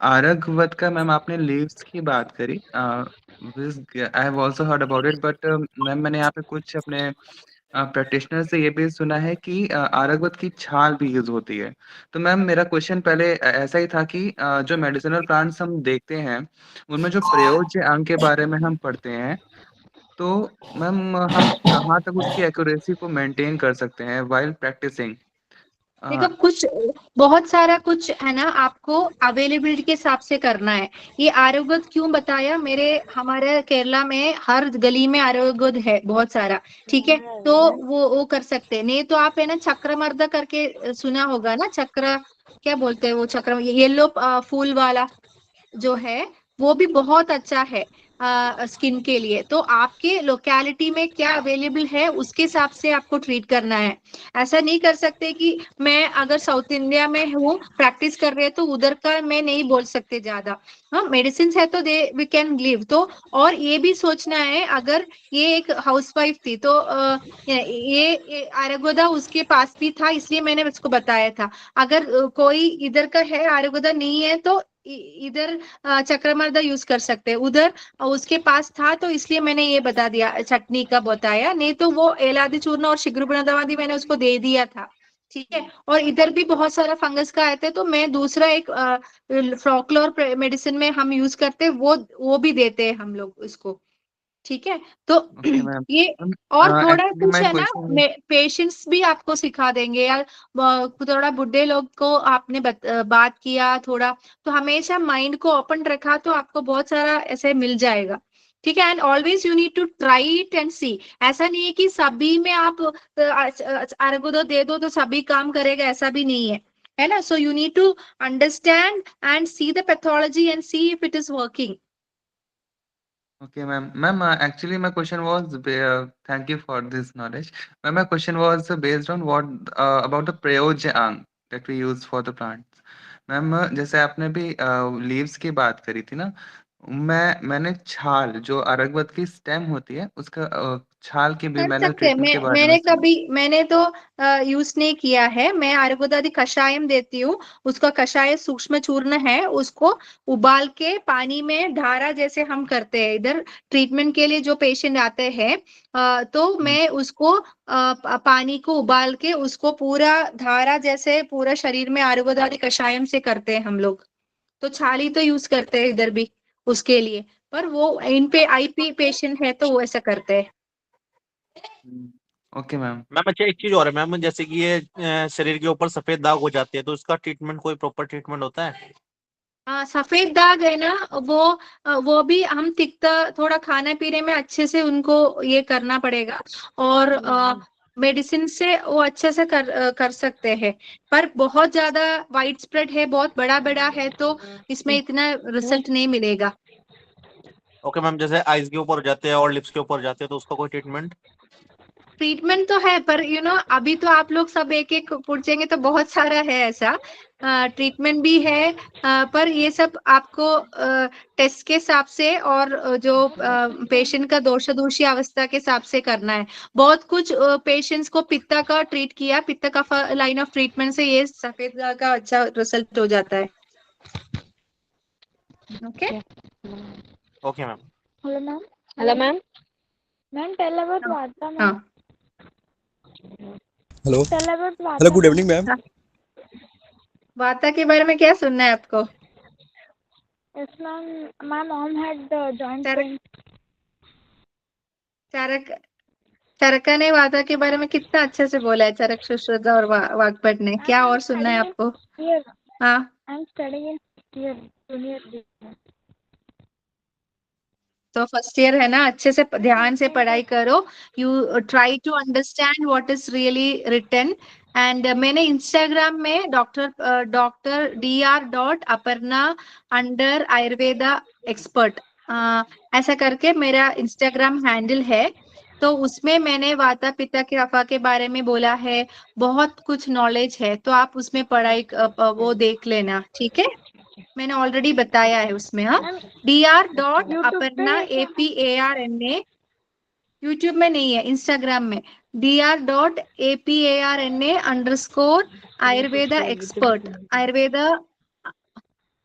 आरगवत का, मैम आपने लीव्स की बात करी। I have also heard about it, but ma'am मैंने यहाँ पे कुछ अपने प्रैक्टिशनर से ये भी सुना है कि आरगवत की छाल भी यूज होती है। तो मैम मेरा क्वेश्चन पहले ऐसा ही था कि जो मेडिसिनल प्लांट्स हम देखते हैं उनमें जो प्रयोज्य अंग के बारे में हम पढ़ते हैं, तो मैम हम कहाँ तक उसकी एक्यूरेसी को मेंटेन कर सकते हैं व्हाइल प्रैक्टिसिंग? देखो, कुछ बहुत सारा कुछ है ना, आपको अवेलेबिलिटी के हिसाब से करना है। ये आरोग्य क्यों बताया, हमारे केरला में हर गली में आरोग्य है बहुत सारा, ठीक है। तो वो कर सकते हैं। नहीं तो आप है ना चक्रमर्द करके सुना होगा ना, चक्र क्या बोलते हैं वो, चक्र येलो फूल वाला जो है, वो भी बहुत अच्छा है स्किन के लिए। तो आपके लोकेलिटी में क्या अवेलेबल है उसके हिसाब से आपको ट्रीट करना है। ऐसा नहीं कर सकते कि मैं अगर साउथ इंडिया में हूँ प्रैक्टिस कर रहे, तो उधर का मैं नहीं बोल सकते ज्यादा। हाँ, मेडिसिन है तो दे वी कैन गिव। तो और ये भी सोचना है, अगर ये एक हाउसवाइफ थी तो ये आरोग्यदा उसके पास भी था, इसलिए मैंने उसको बताया था। अगर कोई इधर का है आरोग्यदा नहीं है तो इधर चक्रमर्दा यूज कर सकते हैं। उधर उसके पास था तो इसलिए मैंने ये बता दिया, चटनी का बताया। नहीं तो वो एलादी चूर्ण और शीघ्रपुनर्नवादि मैंने उसको दे दिया था, ठीक है। और इधर भी बहुत सारा फंगस का आते, तो मैं दूसरा एक फ्लोक्लोर मेडिसिन में हम यूज करते, वो भी देते हैं हम लोग उसको, ठीक है। तो ओके मैम। ये और थोड़ा एक्चुअली कुछ माय है ना, क्वेश्चन, पेशेंस भी आपको सिखा देंगे यार। थोड़ा बुढ़े लोग को आपने बात किया थोड़ा, तो हमेशा माइंड को ओपन रखा तो आपको बहुत सारा ऐसे मिल जाएगा, ठीक है। And always you need to try it and see. ऐसा नहीं है कि सभी में आप आरोग्य दे दो तो सभी काम करेगा, ऐसा भी नहीं है ना। So you need to understand and see the pathology and see if it is working. okay ma'am, actually my question was thank you for this knowledge. My question was based on what about the प्रयोज्य अंग that we use for the plants. Ma'am जैसे आपने भी leaves की बात करी थी ना, मैंने छाल जो अरगवत की स्टेम होती है उसका छाल की भी कर मैंने सकते हैं। ट्रीटमेंट के बारे में सुना। मैंने तो यूज नहीं किया है। मैं आयुर्वेदादि कषायम देती हूँ। उसका कषाय सूक्ष्म चूर्ण है, उसको उबाल के पानी में धारा जैसे हम करते हैं इधर ट्रीटमेंट के लिए जो पेशेंट आते हैं। तो मैं उसको पानी को उबाल के उसको पूरा धारा जैसे पूरा शरीर में आयुर्वेदादि कषायम से करते हैं हम लोग। तो छाली तो यूज करते हैं इधर भी उसके लिए, पर वो इन पे आईपी पेशेंट है तो वो ऐसा करते हैं। Okay ma'am. मैम अच्छा एक चीज और है मैम, जैसे कि ये शरीर के ऊपर सफेद दाग हो जाते हैं तो इसका ट्रीटमेंट, कोई प्रॉपर ट्रीटमेंट होता है? सफेद दाग है ना, वो भी हम तिक्ता थोड़ा खाने पीने में अच्छे से उनको ये करना पड़ेगा, और मेडिसिन से वो अच्छे से कर सकते हैं। पर बहुत ज्यादा वाइड स्प्रेड है, बहुत बड़ा बड़ा है, तो इसमें इतना रिजल्ट नहीं मिलेगा। ओके मैम, जैसे आईज के ऊपर हो जाते हैं और लिप्स के ऊपर हो जाते हैं तो उसका कोई ट्रीटमेंट तो है, पर अभी तो आप लोग सब एक एक पूछेंगे तो बहुत सारा है ऐसा। ट्रीटमेंट भी है, पर ये सब आपको टेस्ट के हिसाब से और जो पेशेंट का दोषी अवस्था के हिसाब से करना है। बहुत कुछ पेशेंट्स को पित्ता का ट्रीट किया, पित्त का लाइन ऑफ ट्रीटमेंट से ये सफेद दाग का अच्छा रिजल्ट हो जाता है। Okay okay ma'am. Hello, ma'am. Hello, ma'am. Ma'am, tell about Vata, ma'am. हाँ hello Tell about Vata. Hello, good ma'am. Evening ma'am. वाता के बारे में क्या सुनना है आपको? Yes, ma'am. My mom had joint Sir- pain. चरका ने वाता के बारे में कितना अच्छे से बोला है, चरक सुश्रुत और वाग्भट ने। क्या और सुनना है आपको? Here, हाँ, I'm studying in here, junior degree. तो फर्स्ट ईयर है ना, अच्छे से ध्यान से पढ़ाई करो। You try to understand what is really written. And मैंने इंस्टाग्राम में doctor dr.aparna under Ayurveda expert ऐसा करके मेरा इंस्टाग्राम हैंडल है। तो उसमें मैंने वाता पित्ता की कफा के बारे में बोला है, बहुत कुछ नॉलेज है, तो आप उसमें पढ़ाई वो देख लेना, ठीक है? मैंने ऑलरेडी बताया है उसमें। हाँ, Ma'am, dr.aparna YouTube पे APARNA यूट्यूब में नहीं है, इंस्टाग्राम में dr.aparna underscore Ayurveda expert Ayurveda,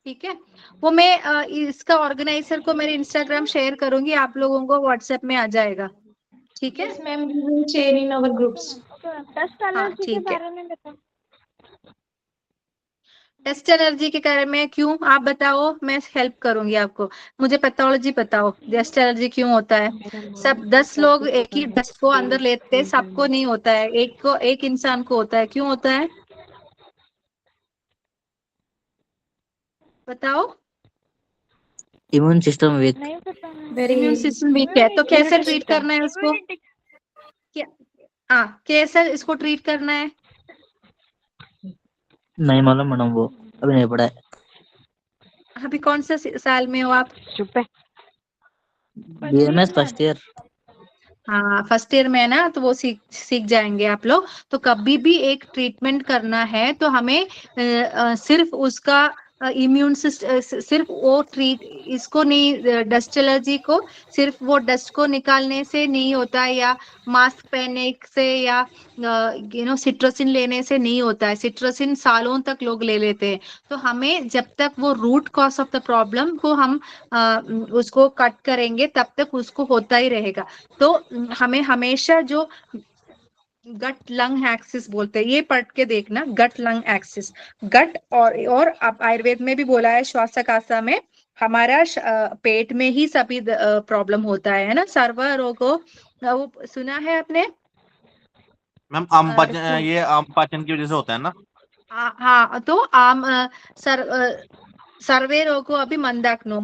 ठीक है? वो मैं इसका ऑर्गेनाइजर को मेरे इंस्टाग्राम शेयर करूंगी, आप लोगों को व्हाट्सएप में आ जाएगा, ठीक है? Yes, ma'am. We will share in our groups. okay, ma'am. Dust हाँ, allergy के ठीक है। बारे में बताओ। टेस्ट एलर्जी के बारे में क्यों, आप बताओ, मैं हेल्प करूंगी आपको। मुझे पैथोलॉजी बताओ, टेस्ट एलर्जी क्यों होता है? सब 10 लोग एक ही टेस्ट को अंदर लेते हैं, सबको नहीं होता है, एक इंसान को होता है, क्यों होता है बताओ? Immune system weak. नहीं पता ma'am. इम्यून सिस्टम वीक है, तो कैसे Immunity ट्रीट system. करना है उसको? Immunity. हाँ, कैसे इसको ट्रीट करना है? नहीं मालूम मैडम, वो अभी नहीं पढ़ा है। अभी कौन से साल में हो आप? चुप है। BMS first year. हाँ, फर्स्ट ईयर में है ना, तो वो सीख जाएंगे आप लोग। तो कभी भी एक ट्रीटमेंट करना है तो हमें सिर्फ उसका इम्यून सिस्टम, सिर्फ वो ट्रीट इसको नहीं, डस्ट एलर्जी को सिर्फ वो डस्ट को निकालने से नहीं होता है, या मास्क पहनने से, या सिट्रोसिन लेने से नहीं होता है। सिट्रोसिन सालों तक लोग ले लेते हैं। तो हमें जब तक वो root cause of the problem को हम उसको कट करेंगे, तब तक उसको होता ही रहेगा। तो हमें हमेशा जो गट लंग एक्सिस बोलते हैं, ये पढ़ के देखना, गट लंग एक्सिस। गट और अब आयुर्वेद में भी बोला है, श्वासकासा में हमारा पेट में ही सभी प्रॉब्लम होता है ना, सर्व रोगो, वो सुना है आपने? मैम आम पाचन, ये आम पाचन की वजह से होता है ना? हाँ, तो सर्वे रोगो अभी मंदे अग्नो,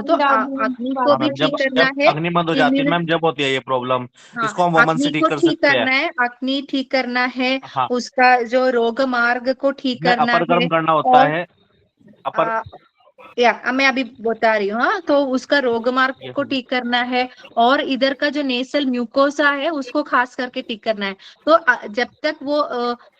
तो अग्नि को हाँ भी मैम, ठीक जब करना जब है। अग्नि बंद हो जाती है मैम, जब होती है ये प्रॉब्लम, इसको हम वमन से अग्नि ठीक को कर ठीक सकते हैं। करना है, अग्नि ठीक करना है, हाँ, उसका जो रोग मार्ग को ठीक में करना अपर है। गर्म करना होता और है, अपर मैं अभी बता रही हूँ। हाँ, तो उसका रोग मार्ग को ठीक करना है, और इधर का जो नेसल म्यूकोसा है उसको खास करके ठीक करना है। तो जब तक वो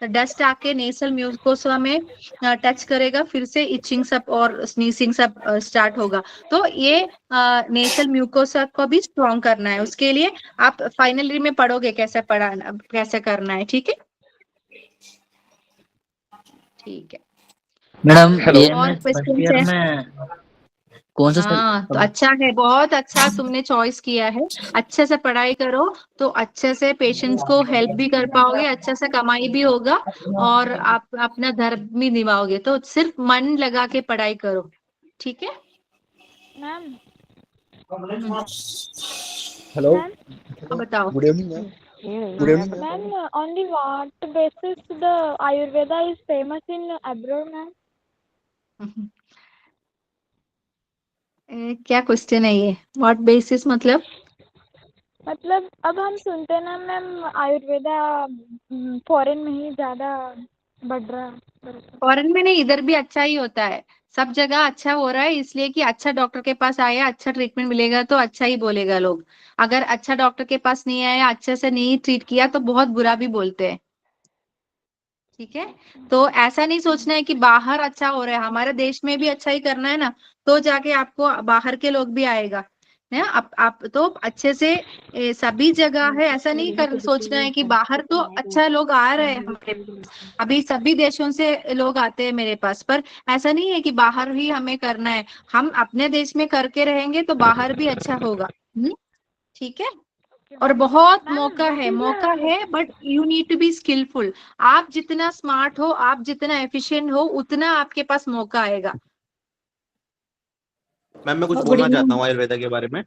डस्ट आके नेसल म्यूकोसा में टच करेगा, फिर से इचिंग सब और स्नीजिंग सब स्टार्ट होगा। तो ये नेसल म्यूकोसा को भी स्ट्रॉन्ग करना है। उसके लिए आप फाइनल ईयर में पढ़ोगे कैसे पढ़ाना, कैसे करना है, ठीक है? ठीक है। मैडम और BMS फर्स्ट क्वेश्चन ईयर है? में कौन सा हाँ, तो अच्छा है, बहुत अच्छा तुमने चॉइस किया है। अच्छे से पढ़ाई करो तो अच्छे से पेशेंट्स को हेल्प भी कर पाओगे, अच्छे से कमाई भी होगा, और आप अपना धर्म भी निभाओगे। तो सिर्फ मन लगा के पढ़ाई करो, ठीक है? Ma'am, हेलो, बताओ। Good evening ma'am. Good evening. Ma'am, on the what basis the Ayurveda is famous in abroad, ma'am? क्या क्वेश्चन है ये? व्हाट बेसिस मतलब? मतलब अब हम सुनते हैं ना मैम, आयुर्वेदा फॉरेन में ही ज्यादा बढ़ रहा है। फॉरेन में नहीं, इधर भी अच्छा ही होता है। सब जगह अच्छा हो रहा है, इसलिए कि अच्छा डॉक्टर के पास आया, अच्छा ट्रीटमेंट मिलेगा तो अच्छा ही बोलेगा लोग। अगर अच्छा डॉक्टर के पास नहीं आया, अच्छे से नहीं ट्रीट किया तो बहुत बुरा भी बोलते हैं। ठीक है, तो ऐसा नहीं सोचना है कि बाहर अच्छा हो रहा है, हमारे देश में भी अच्छा ही करना है ना, तो जाके आपको बाहर के लोग भी आएगा ना। आप तो अच्छे से सभी जगह है, ऐसा नहीं कर सोचना है कि बाहर तो अच्छा लोग आ रहे हैं हमारे पास, अभी सभी देशों से लोग आते हैं मेरे पास, पर ऐसा नहीं है कि बाहर ही हमें करना है। हम अपने देश में करके रहेंगे तो बाहर भी अच्छा होगा। ठीक है, और बहुत मौका है, but you need to be skillful. आप जितना स्मार्ट हो, आप जितना एफिशिएंट हो, उतना आपके पास मौका आएगा। मैम मैं कुछ बोलना चाहता हूँ आयुर्वेदा के बारे में।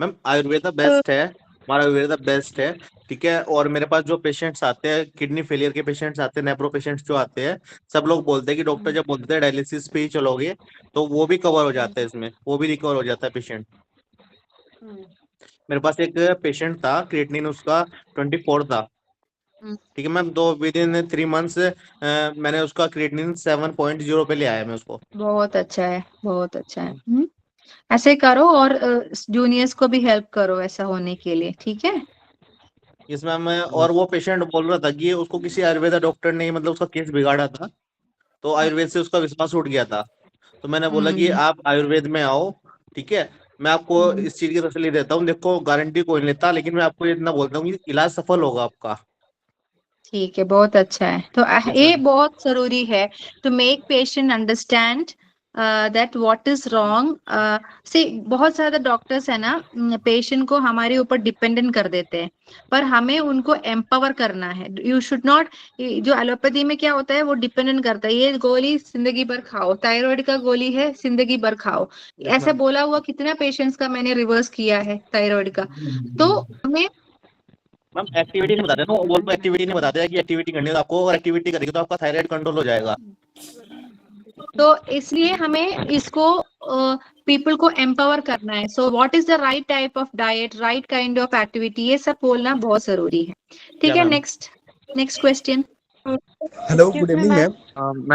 मैम आयुर्वेदा बेस्ट है, हमारा आयुर्वेदा बेस्ट है। ठीक है, और मेरे पास जो पेशेंट्स आते हैं, किडनी फेलियर के पेशेंट्स आते हैं, नेप्रो पेशेंट्स जो आते हैं, सब लोग बोलते हैं कि डॉक्टर जब बोलते हैं डायलिसिस पे ही चलोगे, तो वो भी कवर हो जाता है, इसमें वो भी रिकवर हो जाता है पेशेंट। मेरे पास एक पेशेंट था, क्रिएटिनिन उसका 24 था। ठीक है मैम, तो विद इन 3 मंथ्स मैंने उसका क्रिएटिनिन 7.0 पे ले आया मैं उसको। बहुत अच्छा है, बहुत अच्छा है। ऐसे करो और जूनियर्स को भी हेल्प करो ऐसा होने के लिए। ठीक है, यस मैम। और वो पेशेंट बोल रहा था कि उसको किसी आयुर्वेदा डॉक्टर ने मतलब उसका केस बिगाड़ा था, तो आयुर्वेद से उसका विश्वास उठ गया था। तो मैंने बोला कि आप आयुर्वेद में आओ, ठीक है, मैं आपको इस चीज की तसल्ली देता हूँ। देखो गारंटी कोई नहीं लेता, लेकिन मैं आपको इतना बोलता हूँ कि इलाज सफल होगा आपका। ठीक है, बहुत अच्छा है। तो Yes, ये ma'am. बहुत जरूरी है to make patient understand that what is wrong. से बहुत सारे डॉक्टर्स है ना, पेशेंट को हमारे ऊपर डिपेंडेंट कर देते हैं, पर हमें उनको एम्पावर करना है। यू शुड नॉट, जो एलोपैथी में क्या होता है, वो डिपेंडेंट करता है, ये गोली जिंदगी भर खाओ, थायराइड का गोली है जिंदगी भर खाओ। ऐसे ma'am. बोला हुआ कितना पेशेंट्स का मैंने रिवर्स किया है थायराइड का। तो हमें मैम एक्टिविटी नहीं बताते, तो बोल एक्टिविटी नहीं बताते कि एक्टिविटी करनी है आपको, और एक्टिविटी करेगी तो आपका थायराइड कंट्रोल हो जाएगा। तो इसलिए हमें इसको पीपल को एम्पावर करना है। So what is the right type of diet, right kind of activity, ये सब बोलना बहुत जरूरी है। ठीक क्या है, ma'am? Next question. Hello, good evening, ma'am. मैं